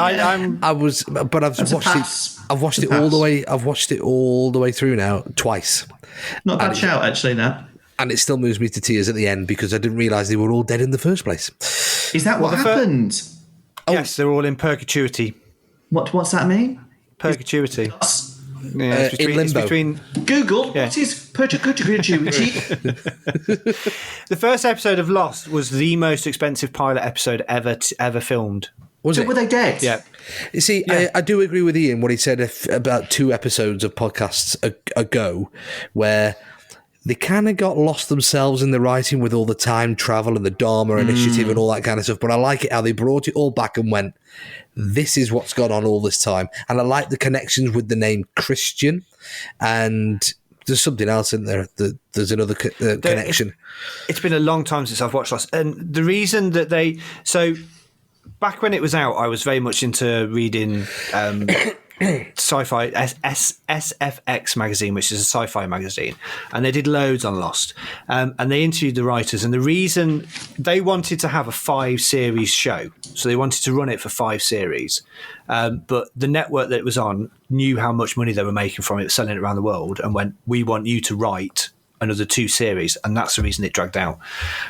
[SPEAKER 3] watched it. I've watched it all the way. I've watched it all the way through now twice.
[SPEAKER 5] Not a bad shout, actually, that.
[SPEAKER 3] And it still moves me to tears at the end because I didn't realise they were all dead in the first place.
[SPEAKER 5] Is that what happened?
[SPEAKER 4] Yes, they're all in perpetuity.
[SPEAKER 5] What's that mean?
[SPEAKER 4] Perpetuity. Yeah,
[SPEAKER 3] in limbo.
[SPEAKER 4] It's between
[SPEAKER 5] Google, what is perpetuity?
[SPEAKER 4] the first episode of Lost was the most expensive pilot episode ever filmed.
[SPEAKER 3] Was
[SPEAKER 5] So
[SPEAKER 3] it?
[SPEAKER 5] were they dead?
[SPEAKER 4] Yeah.
[SPEAKER 3] You see, I do agree with Ian what he said about 2 episodes of podcasts ago, where they kind of got lost themselves in the writing with all the time travel and the Dharma Initiative and all that kind of stuff. But I like it how they brought it all back and went, this is what's gone on all this time. And I like the connections with the name Christian. And there's something else in there. There's another connection.
[SPEAKER 4] It's been a long time since I've watched Lost. And the reason that so back when it was out, I was very much into reading sci-fi SFX magazine, which is a sci-fi magazine, and they did loads on Lost, and they interviewed the writers, and the reason they wanted to have a 5-series show, so they wanted to run it for 5 series, but the network that it was on knew how much money they were making from it, selling it around the world, and went, we want you to write another 2 series, and that's the reason it dragged out.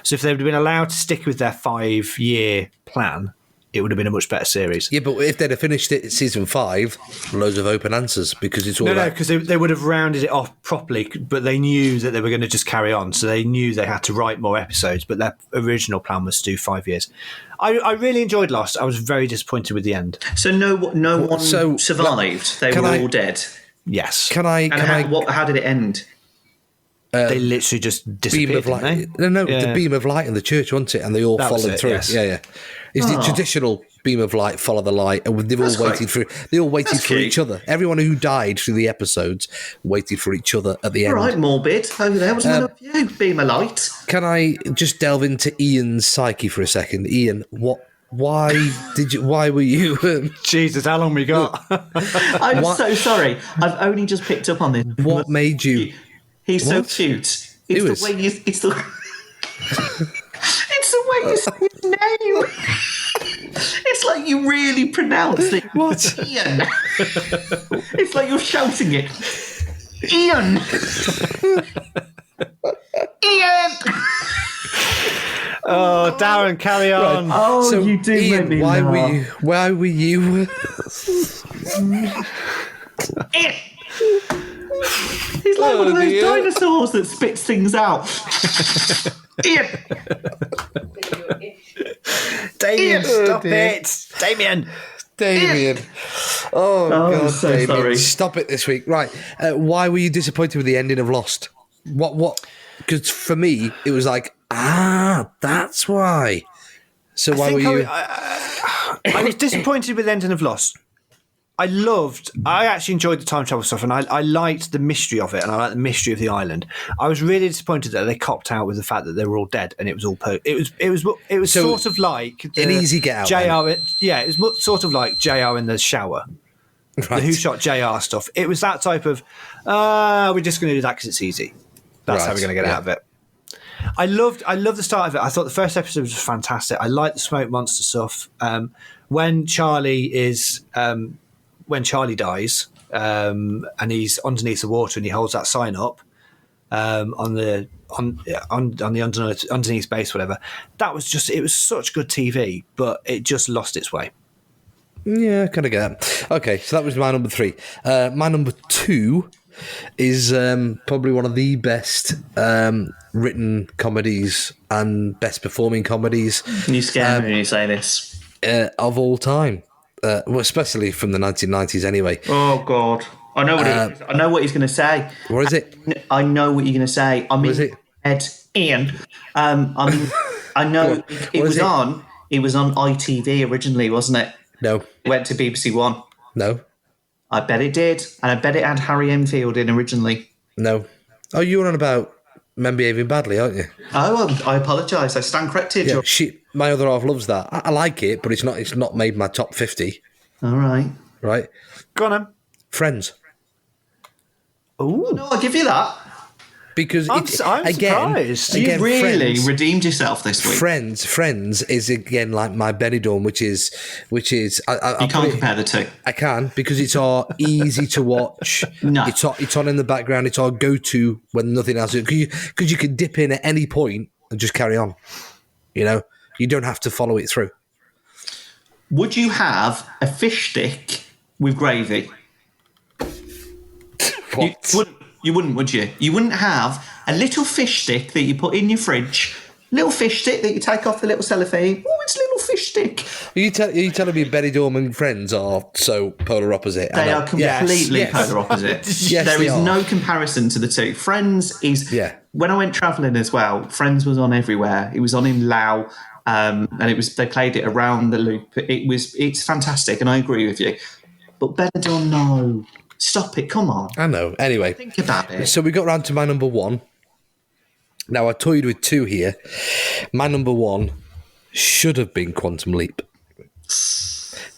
[SPEAKER 4] So if they would have been allowed to stick with their 5-year plan, it would have been a much better series.
[SPEAKER 3] Yeah, but if they'd have finished it at season 5, loads of open answers because it's all
[SPEAKER 4] No, because they would have rounded it off properly, but they knew that they were going to just carry on, so they knew they had to write more episodes, but their original plan was to do 5 years. I really enjoyed Lost. I was very disappointed with the end.
[SPEAKER 5] So no one survived. They were all dead.
[SPEAKER 4] Yes.
[SPEAKER 5] How did it end?
[SPEAKER 4] They literally just disappeared,
[SPEAKER 3] beam of light. The beam of light in the church, wasn't it? And they all followed through.
[SPEAKER 4] Yes.
[SPEAKER 3] Yeah. It's the traditional beam of light, follow the light, and they've all waited for. They all waited for each other. Everyone who died through the episodes waited for each other at the end.
[SPEAKER 5] All right, morbid over there. What's one of you? Beam of light.
[SPEAKER 3] Can I just delve into Ian's psyche for a second? Ian, why were you?
[SPEAKER 4] Jesus, how long we got?
[SPEAKER 5] I'm so sorry. I've only just picked up on this.
[SPEAKER 3] What made you?
[SPEAKER 5] He's so cute. It's the way you. It's the. It's the way you say his name. It's like you really pronounce it.
[SPEAKER 3] What?
[SPEAKER 5] Ian. It's like you're shouting it. Ian. Ian.
[SPEAKER 4] Oh, Darren, carry on.
[SPEAKER 3] Right.
[SPEAKER 5] Oh,
[SPEAKER 3] so,
[SPEAKER 5] you do
[SPEAKER 3] Ian,
[SPEAKER 5] make me
[SPEAKER 3] why
[SPEAKER 5] laugh.
[SPEAKER 3] were you?
[SPEAKER 5] Ian. He's like one of those dinosaurs that spits things out. Ian.
[SPEAKER 4] Damien, stop it. Damien.
[SPEAKER 3] Oh, God,
[SPEAKER 5] so
[SPEAKER 3] Damien.
[SPEAKER 5] sorry.
[SPEAKER 3] Stop it this week. Right. Why were you disappointed with the ending of Lost? What? Because for me, it was like, that's why. So why were you?
[SPEAKER 4] I was disappointed with the ending of Lost. I actually enjoyed the time travel stuff, and I liked the mystery of it, and I liked the mystery of the island. I was really disappointed that they copped out with the fact that they were all dead, and it was all it was
[SPEAKER 3] So,
[SPEAKER 4] sort of like
[SPEAKER 3] an easy get out.
[SPEAKER 4] JR. It was sort of like JR in the shower,
[SPEAKER 3] Right.
[SPEAKER 4] the Who Shot JR stuff. It was that type of we're just going to do that because it's easy. That's how we're going to get out of it. I loved the start of it. I thought the first episode was fantastic. I liked the smoke monster stuff. When Charlie dies, and he's underneath the water and he holds that sign up on the underneath base, whatever. It was such good TV, but it just lost its way.
[SPEAKER 3] Yeah, kind of get that. Okay, so that was my number 3. My number 2 is probably one of the best written comedies and best performing comedies.
[SPEAKER 5] You scare me when you say this.
[SPEAKER 3] Of all time. Well, especially from the 1990s anyway.
[SPEAKER 5] Oh, God. I know what it is. I know what he's going to say.
[SPEAKER 3] What is it?
[SPEAKER 5] I know what you're going to say. I mean,
[SPEAKER 3] What is it?
[SPEAKER 5] Ed, Ian. I know it was on ITV originally, wasn't it?
[SPEAKER 3] No.
[SPEAKER 5] It went to BBC One.
[SPEAKER 3] No.
[SPEAKER 5] I bet it did. And I bet it had Harry Enfield in originally.
[SPEAKER 3] No. Oh, you're on about men behaving badly, aren't you?
[SPEAKER 5] Oh, I apologise. I stand corrected.
[SPEAKER 3] Yeah, my other half loves that. I like it, but it's not made my top 50.
[SPEAKER 5] All right.
[SPEAKER 3] Right?
[SPEAKER 4] Go on, then.
[SPEAKER 3] Friends.
[SPEAKER 4] Ooh.
[SPEAKER 5] No, I'll give you that.
[SPEAKER 3] Because
[SPEAKER 4] I'm surprised.
[SPEAKER 5] You really
[SPEAKER 3] Friends,
[SPEAKER 5] redeemed yourself this week.
[SPEAKER 3] Friends is again like my Benidorm, which is.
[SPEAKER 5] You can't compare the two.
[SPEAKER 3] I can because it's all easy to watch.
[SPEAKER 5] No.
[SPEAKER 3] It's on in the background. It's all go to when nothing else. Because you can dip in at any point and just carry on. You know, you don't have to follow it through.
[SPEAKER 5] Would you have a fish stick with gravy?
[SPEAKER 3] What?
[SPEAKER 5] You wouldn't, would you? You wouldn't have a little fish stick that you put in your fridge, little fish stick that you take off the little cellophane. Oh, it's a little fish stick.
[SPEAKER 3] Are you telling me Benidorm and Friends are so polar opposite?
[SPEAKER 5] They are completely polar opposite.
[SPEAKER 3] Yes,
[SPEAKER 5] there
[SPEAKER 3] they
[SPEAKER 5] is
[SPEAKER 3] are.
[SPEAKER 5] no comparison to the two. Friends is...
[SPEAKER 3] Yeah.
[SPEAKER 5] When I went travelling as well, Friends was on everywhere. It was on in Laos, and they played it around the loop. It's fantastic, and I agree with you. But Benidorm, no. Stop it, come on.
[SPEAKER 3] I know. Anyway.
[SPEAKER 5] Think about it.
[SPEAKER 3] So we got round to my number 1. Now, I toyed with 2 here. My number 1 should have been Quantum Leap.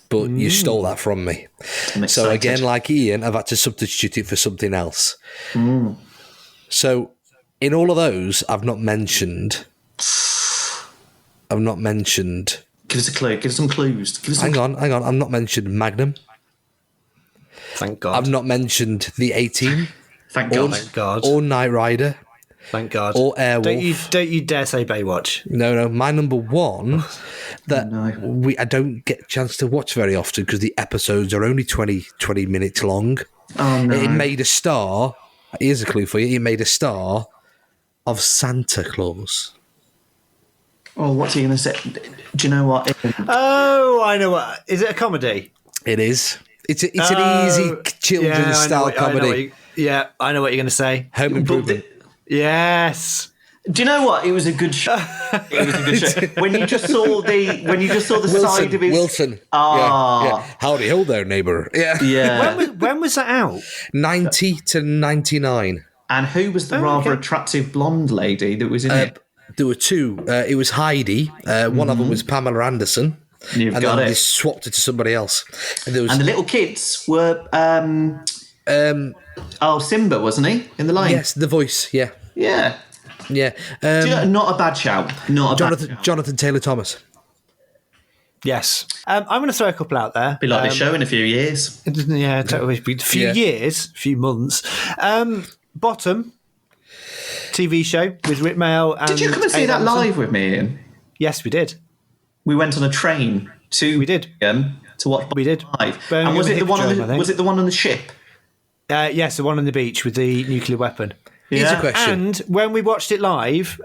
[SPEAKER 3] But you stole that from me.
[SPEAKER 5] I'm
[SPEAKER 3] So
[SPEAKER 5] excited.
[SPEAKER 3] again, like Ian, I've had to substitute it for something else. So in all of those, I've not mentioned...
[SPEAKER 5] Give us a clue. Give us some clues.
[SPEAKER 3] Hang on. I've not mentioned Magnum.
[SPEAKER 4] Thank God.
[SPEAKER 3] I've not mentioned The A-Team.
[SPEAKER 5] Thank God.
[SPEAKER 4] Thank God.
[SPEAKER 3] Or Knight Rider.
[SPEAKER 4] Thank God.
[SPEAKER 3] Or Airwolf.
[SPEAKER 4] Don't you dare say Baywatch.
[SPEAKER 3] No. My number one that
[SPEAKER 5] No.
[SPEAKER 3] I don't get a chance to watch very often because the episodes are only 20 minutes long.
[SPEAKER 5] Oh, no.
[SPEAKER 3] It made a star. Here's a clue for you. It made a star of Santa Claus.
[SPEAKER 5] Oh, what's he going to say? Do you know what?
[SPEAKER 4] Oh, I know what. Is it a comedy?
[SPEAKER 3] It is. It's an easy children's style comedy.
[SPEAKER 4] I know what you're going to say.
[SPEAKER 3] Home Improvement.
[SPEAKER 4] Yes.
[SPEAKER 5] Do you know what? It was a good show. It was a good show. When you just saw the side of his
[SPEAKER 3] Wilson. Yeah. Howdy ho there, neighbour. Yeah.
[SPEAKER 4] When was that out?
[SPEAKER 3] 90 to 99.
[SPEAKER 5] And who was the rather attractive blonde lady that was in it?
[SPEAKER 3] There were two. It was Heidi. One of them was Pamela Anderson.
[SPEAKER 5] You've
[SPEAKER 3] and
[SPEAKER 5] got
[SPEAKER 3] then
[SPEAKER 5] it.
[SPEAKER 3] they swapped it to somebody else. And,
[SPEAKER 5] And the little kids were Simba, wasn't he? In the line?
[SPEAKER 3] Yes, the voice, yeah.
[SPEAKER 5] Yeah.
[SPEAKER 3] Yeah.
[SPEAKER 5] Do you know, not a bad shout.
[SPEAKER 3] Jonathan Taylor Thomas.
[SPEAKER 4] Yes. I'm going to throw a couple out there.
[SPEAKER 5] Be like this show in a few years.
[SPEAKER 4] Yeah, totally. A few years, a few months. Bottom TV show with Rick Mail. And
[SPEAKER 5] Did you come and see that live with me, Ian?
[SPEAKER 4] Yes, we did.
[SPEAKER 5] We went on a train to Birmingham to watch.
[SPEAKER 4] We did.
[SPEAKER 5] Live.
[SPEAKER 4] Birmingham
[SPEAKER 5] And was it the one?
[SPEAKER 4] Hippodrome,
[SPEAKER 5] Was it the one on the ship?
[SPEAKER 4] Yes, the one on the beach with the nuclear weapon.
[SPEAKER 3] Here's a question.
[SPEAKER 4] And when we watched it live,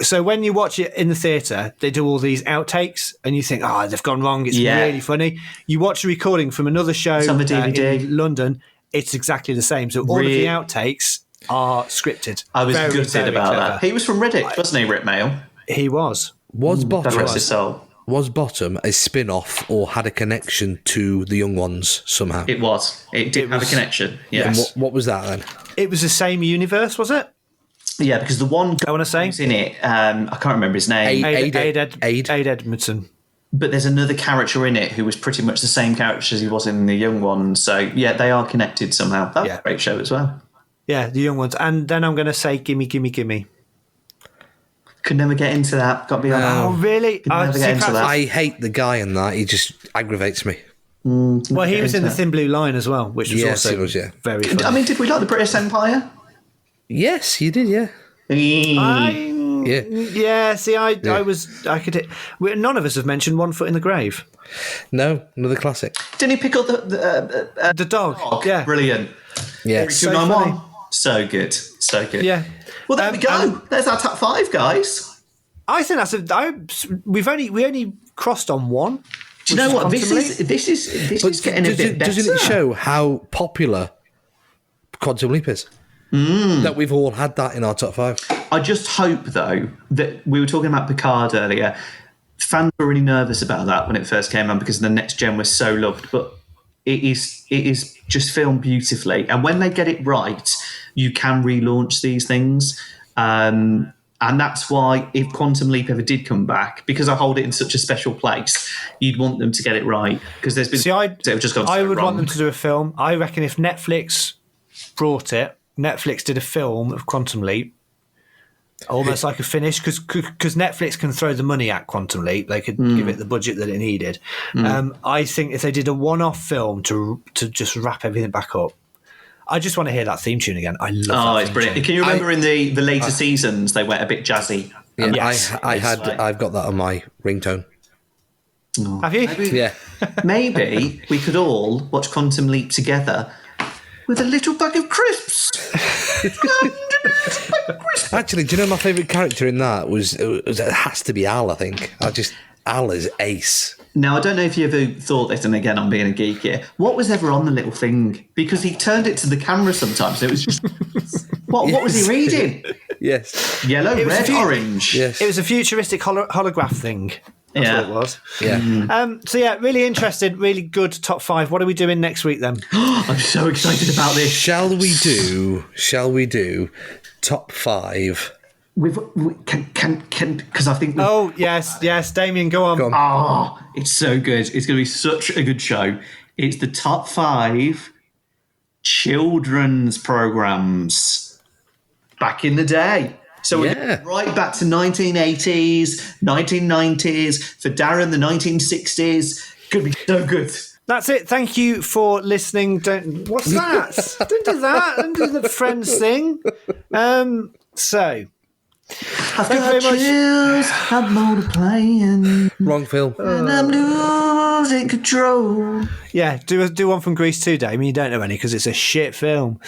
[SPEAKER 4] so when you watch it in the theatre, they do all these outtakes, and you think, "Oh, they've gone wrong. It's really funny." You watch a recording from another show
[SPEAKER 5] It's on the DVD.
[SPEAKER 4] in London. It's exactly the same. So all of the outtakes are scripted.
[SPEAKER 5] I was
[SPEAKER 4] Very,
[SPEAKER 5] gutted
[SPEAKER 4] very
[SPEAKER 5] about
[SPEAKER 4] clever.
[SPEAKER 5] that. He was from Redditch, wasn't he, Rick Mail?
[SPEAKER 4] He was.
[SPEAKER 3] Was
[SPEAKER 5] God rest his
[SPEAKER 3] Bottom
[SPEAKER 5] soul.
[SPEAKER 3] was Bottom a spin-off or had a connection to the Young Ones somehow?
[SPEAKER 5] It was. It did have a connection.
[SPEAKER 3] And
[SPEAKER 5] Yes.
[SPEAKER 3] what was that then?
[SPEAKER 4] It was the same universe, was it?
[SPEAKER 5] Yeah, because the one
[SPEAKER 4] I want to say
[SPEAKER 5] who's in it, I can't remember his name,
[SPEAKER 3] Aid.
[SPEAKER 4] Aid Edmondson.
[SPEAKER 5] but there's another character in it who was pretty much the same character as he was in the Young Ones. So yeah, they are connected somehow. That was a great show as well.
[SPEAKER 4] Yeah, the young ones. And then I'm going to say Gimme, Gimme, Gimme.
[SPEAKER 5] Could never get into that. Got to be honest.
[SPEAKER 4] Oh, really?
[SPEAKER 5] Could never get into that.
[SPEAKER 3] I hate the guy in that. He just aggravates me.
[SPEAKER 4] Well, he was in the Thin Blue Line as well, which was
[SPEAKER 3] Yes,
[SPEAKER 4] also
[SPEAKER 3] it was, yeah.
[SPEAKER 4] very funny.
[SPEAKER 5] I mean, did we like the British Empire?
[SPEAKER 3] Yes, you did, yeah.
[SPEAKER 4] None of us have mentioned One Foot in the Grave.
[SPEAKER 3] No, another classic.
[SPEAKER 5] Didn't he pick up the
[SPEAKER 4] The dog.
[SPEAKER 5] dog?
[SPEAKER 4] Yeah.
[SPEAKER 5] Brilliant.
[SPEAKER 3] Yeah.
[SPEAKER 5] 291. So good. So good.
[SPEAKER 4] Yeah.
[SPEAKER 5] Well, there we go. There's our top 5, guys.
[SPEAKER 4] I think we only crossed on one.
[SPEAKER 5] Do you know what? This
[SPEAKER 4] Quantum
[SPEAKER 5] is getting a bit better.
[SPEAKER 3] Doesn't it show how popular Quantum Leap is? That we've all had that in our top 5.
[SPEAKER 5] I just hope, though, that we were talking about Picard earlier. Fans were really nervous about that when it first came on because the Next Gen was so loved, but it is just filmed beautifully. And when they get it right, you can relaunch these things. And that's why if Quantum Leap ever did come back, because I hold it in such a special place, you'd want them to get it right. Because there's been they've just gone so
[SPEAKER 4] I would
[SPEAKER 5] wrong.
[SPEAKER 4] want them to do a film. I reckon if Netflix brought it, Netflix did a film of Quantum Leap, almost like a finish, because Netflix can throw the money at Quantum Leap. They could give it the budget that it needed. I think if they did a one-off film to just wrap everything back up, I just want to hear that theme tune again. I love that.
[SPEAKER 5] Oh, it's brilliant.
[SPEAKER 4] Tune.
[SPEAKER 5] Can you remember in the later seasons they went a bit jazzy?
[SPEAKER 3] Yeah,
[SPEAKER 4] Yes.
[SPEAKER 3] I've got that on my ringtone.
[SPEAKER 4] Have you?
[SPEAKER 3] Yeah.
[SPEAKER 5] Maybe we could all watch Quantum Leap together with a little bag of crisps.
[SPEAKER 3] Actually, do you know my favourite character in that was it has to be Al, I think. Al is ace.
[SPEAKER 5] Now, I don't know if you ever thought this, and again, I'm being a geek here. What was ever on the little thing? Because he turned it to the camera sometimes. It was just... What was he reading?
[SPEAKER 3] Yes.
[SPEAKER 5] Yellow,
[SPEAKER 4] It was
[SPEAKER 5] red,
[SPEAKER 4] a few-
[SPEAKER 5] orange.
[SPEAKER 3] Yes.
[SPEAKER 4] It was a futuristic holograph thing. That's
[SPEAKER 5] Yeah.
[SPEAKER 4] what it was.
[SPEAKER 3] Yeah.
[SPEAKER 4] So yeah, really interested, really good top 5. What are we doing next week then?
[SPEAKER 5] I'm so excited about this.
[SPEAKER 3] Shall we do top 5?
[SPEAKER 5] Because I think...
[SPEAKER 4] Oh yes, Damien, go on.
[SPEAKER 5] Oh, it's so good. It's going to be such a good show. It's the top 5 children's programs back in the day. So we're going right back to 1980s, 1990s. For Darren, the 1960s. Could be so good.
[SPEAKER 4] That's it. Thank you for listening. What's that? Don't do that. Don't do the Friends thing. So,
[SPEAKER 5] I've got chills, I'm multiplying.
[SPEAKER 3] Wrong film.
[SPEAKER 5] And I'm losing control.
[SPEAKER 4] yeah, do one from Grease too, Damien. You don't know any because it's a shit film.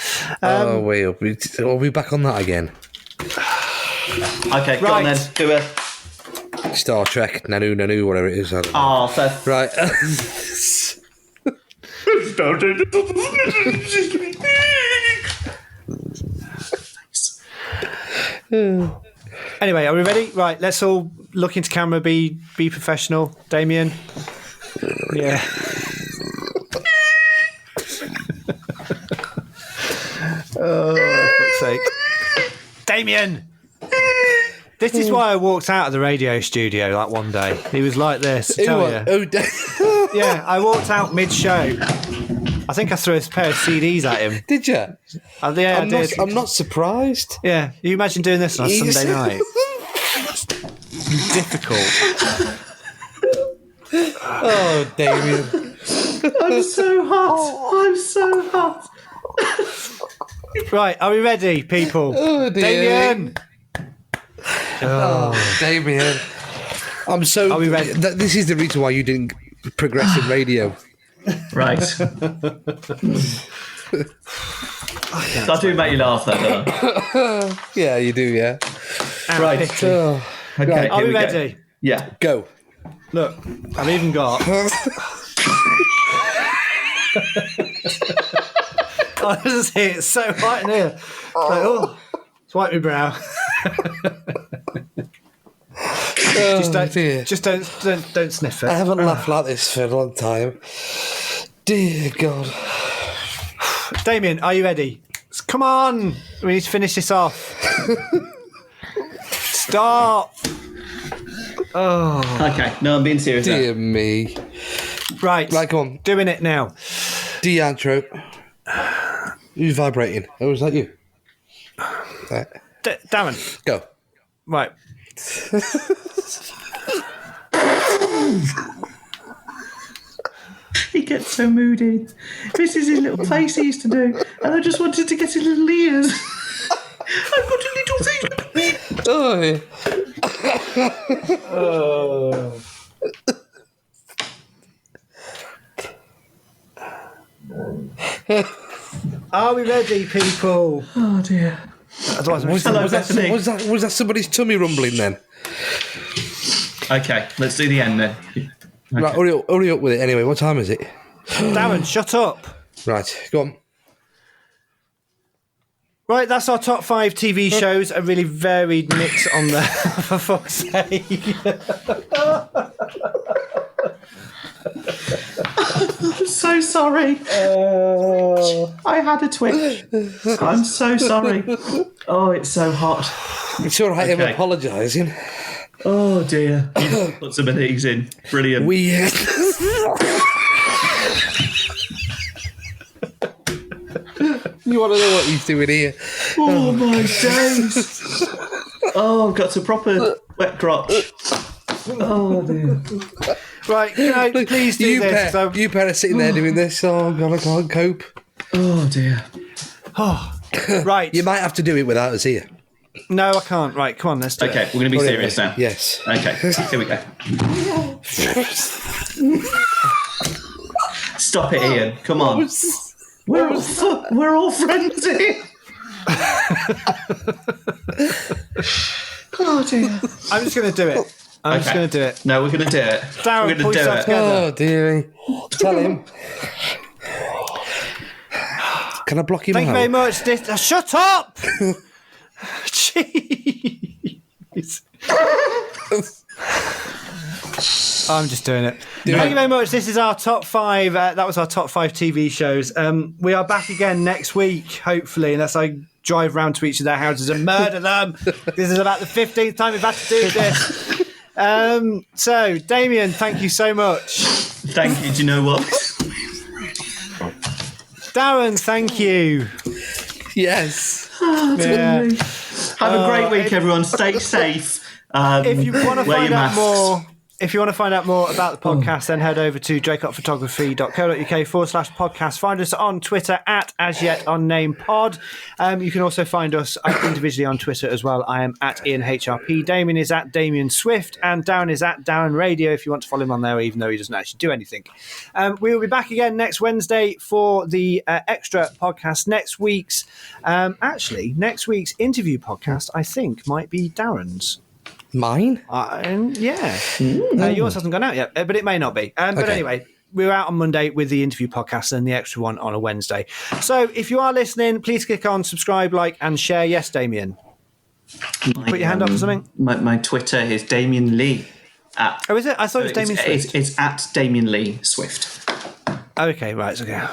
[SPEAKER 3] Are we back on that again?
[SPEAKER 5] Okay, go on then. Do it.
[SPEAKER 3] Star Trek, Nanu, whatever it is. I don't know.
[SPEAKER 5] Oh, fair.
[SPEAKER 3] Right.
[SPEAKER 4] Anyway, are we ready? Right, let's all look into camera. Be professional, Damien. Yeah. Oh, for fuck's sake, Damien. This is why I walked out of the radio studio like one day. He was like this. I tell you. Yeah, I walked out mid-show. I think I threw a pair of CDs at him.
[SPEAKER 3] Did you?
[SPEAKER 4] Yeah, I did.
[SPEAKER 3] I'm not surprised.
[SPEAKER 4] Yeah, you imagine doing this on a Sunday night? Difficult.
[SPEAKER 3] Oh, Damien.
[SPEAKER 5] I'm so hot. I'm so hot.
[SPEAKER 4] Right, are we ready, people?
[SPEAKER 3] Oh, dear.
[SPEAKER 4] Damien!
[SPEAKER 3] Oh, Damien. I'm so.
[SPEAKER 4] Are we ready?
[SPEAKER 3] This is the reason why you didn't progress in radio.
[SPEAKER 5] Right. I do make you laugh, though, don't I?
[SPEAKER 3] Yeah, you do, yeah.
[SPEAKER 5] Right.
[SPEAKER 3] Oh,
[SPEAKER 5] Okay,
[SPEAKER 4] Are
[SPEAKER 5] here
[SPEAKER 4] we
[SPEAKER 5] go.
[SPEAKER 4] ready?
[SPEAKER 5] Yeah.
[SPEAKER 3] go.
[SPEAKER 4] Look, I've even got... Honestly, it's so hot in here. It's like, oh, swipe my brow. Just don't sniff it.
[SPEAKER 3] I haven't laughed like this for a long time. Dear God.
[SPEAKER 4] Damien, are you ready? Come on, we need to finish this off. Stop. Oh,
[SPEAKER 5] Okay, no, I'm being serious now.
[SPEAKER 3] Dear me.
[SPEAKER 4] right.
[SPEAKER 3] Right, come on.
[SPEAKER 4] Doing it now.
[SPEAKER 3] The outro. Who's vibrating? Oh, is that you? Right.
[SPEAKER 4] Darren,
[SPEAKER 3] Go.
[SPEAKER 4] right.
[SPEAKER 5] He gets so moody. This is his little face he used to do, and I just wanted to get his little ears. I've got a little thing.
[SPEAKER 3] Oh, yeah.
[SPEAKER 4] Are we ready, people?
[SPEAKER 5] Oh dear.
[SPEAKER 4] Otherwise,
[SPEAKER 3] Was
[SPEAKER 5] Hello,
[SPEAKER 3] that
[SPEAKER 5] Bethany.
[SPEAKER 3] was that somebody's tummy rumbling then?
[SPEAKER 5] Okay, let's do the end then.
[SPEAKER 3] Right, hurry up with it anyway. What time is it?
[SPEAKER 4] Darren, shut up.
[SPEAKER 3] Right, go on.
[SPEAKER 4] Right, that's our top 5 TV shows. A really varied mix on there, for fuck's sake.
[SPEAKER 5] I'm so sorry. I had a twitch. I'm so sorry. Oh, it's so hot.
[SPEAKER 3] It's all right, I'm
[SPEAKER 5] Okay.
[SPEAKER 3] apologising.
[SPEAKER 5] Oh dear. You put some of these in. Brilliant.
[SPEAKER 3] We. You want to know what he's doing here?
[SPEAKER 5] Oh my days. Oh, I've got a proper wet crotch. Oh dear.
[SPEAKER 4] Right, can I please do
[SPEAKER 3] you
[SPEAKER 4] this?
[SPEAKER 3] You pair are sitting there doing this. Oh God, I can't cope.
[SPEAKER 5] Oh dear.
[SPEAKER 4] Right.
[SPEAKER 3] You might have to do it without us here.
[SPEAKER 4] No, I can't. Right, come on, let's do
[SPEAKER 5] Okay,
[SPEAKER 4] it.
[SPEAKER 5] we're going to be
[SPEAKER 3] Hurry
[SPEAKER 5] serious
[SPEAKER 3] up,
[SPEAKER 5] now.
[SPEAKER 3] Yes.
[SPEAKER 5] Okay, here we go. Stop it, Ian. Come on. We're all friends here. Oh dear.
[SPEAKER 4] I'm just going to do it. I'm just
[SPEAKER 5] Okay.
[SPEAKER 4] going to do it.
[SPEAKER 5] No, we're going to do it.
[SPEAKER 4] Darren,
[SPEAKER 5] we're
[SPEAKER 4] pull
[SPEAKER 5] going to do
[SPEAKER 4] yourself
[SPEAKER 5] it.
[SPEAKER 4] together.
[SPEAKER 3] Oh dearie. Tell him. Can I block him
[SPEAKER 4] Thank you
[SPEAKER 3] out?
[SPEAKER 4] very much. Shut up! Jeez. I'm just doing it. Thank you very much. This is our top 5. That was our top 5 TV shows. We are back again next week, hopefully, unless I drive round to each of their houses and murder them. This is about the 15th time we've had to do this. So, Damien, thank you so much.
[SPEAKER 5] Thank you. Do you know what?
[SPEAKER 4] Darren, thank you.
[SPEAKER 3] Yes.
[SPEAKER 4] Yeah.
[SPEAKER 5] Have a great week, everyone. Stay safe.
[SPEAKER 4] If you want to
[SPEAKER 5] wear
[SPEAKER 4] find
[SPEAKER 5] your
[SPEAKER 4] out
[SPEAKER 5] masks.
[SPEAKER 4] more, If you want to find out more about the podcast, then head over to drakeupphotography.co.uk/podcast. Find us on Twitter at @AsYetUnnamedPod. You can also find us individually on Twitter as well. I am at IanHRP. Damien is at Damien Swift. And Darren is at Darren Radio if you want to follow him on there, even though he doesn't actually do anything. We will be back again next Wednesday for the extra podcast. Next week's interview podcast, I think, might be Darren's.
[SPEAKER 3] Mine?
[SPEAKER 4] Yeah. Yours hasn't gone out yet, but it may not be. But anyway, we're out on Monday with the interview podcast and the extra one on a Wednesday. So if you are listening, please click on subscribe, like, and share. Yes, Damien. Put your hand up for something.
[SPEAKER 5] My Twitter is Damien Lee.
[SPEAKER 4] Oh, is it? I thought it was Damien Swift.
[SPEAKER 5] It's at Damien Lee Swift.
[SPEAKER 4] Okay, right. Okay.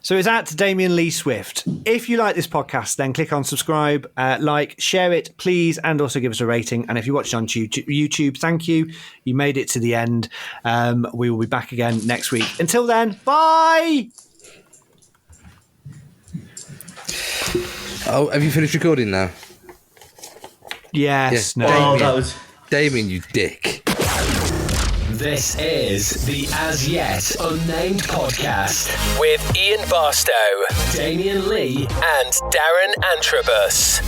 [SPEAKER 4] So it's at Damien Lee Swift. If you like this podcast, then click on subscribe, like, share it, please, and also give us a rating. And if you watch it on YouTube, thank you. You made it to the end. We will be back again next week. Until then, bye!
[SPEAKER 3] Oh, have you finished recording now?
[SPEAKER 4] Yes.
[SPEAKER 3] Yeah.
[SPEAKER 4] No.
[SPEAKER 3] Damien,
[SPEAKER 5] that was...
[SPEAKER 3] Damien, you dick.
[SPEAKER 1] This is the As Yet Unnamed podcast with Ian Barstow, Damien Lee, and Darren Antrobus.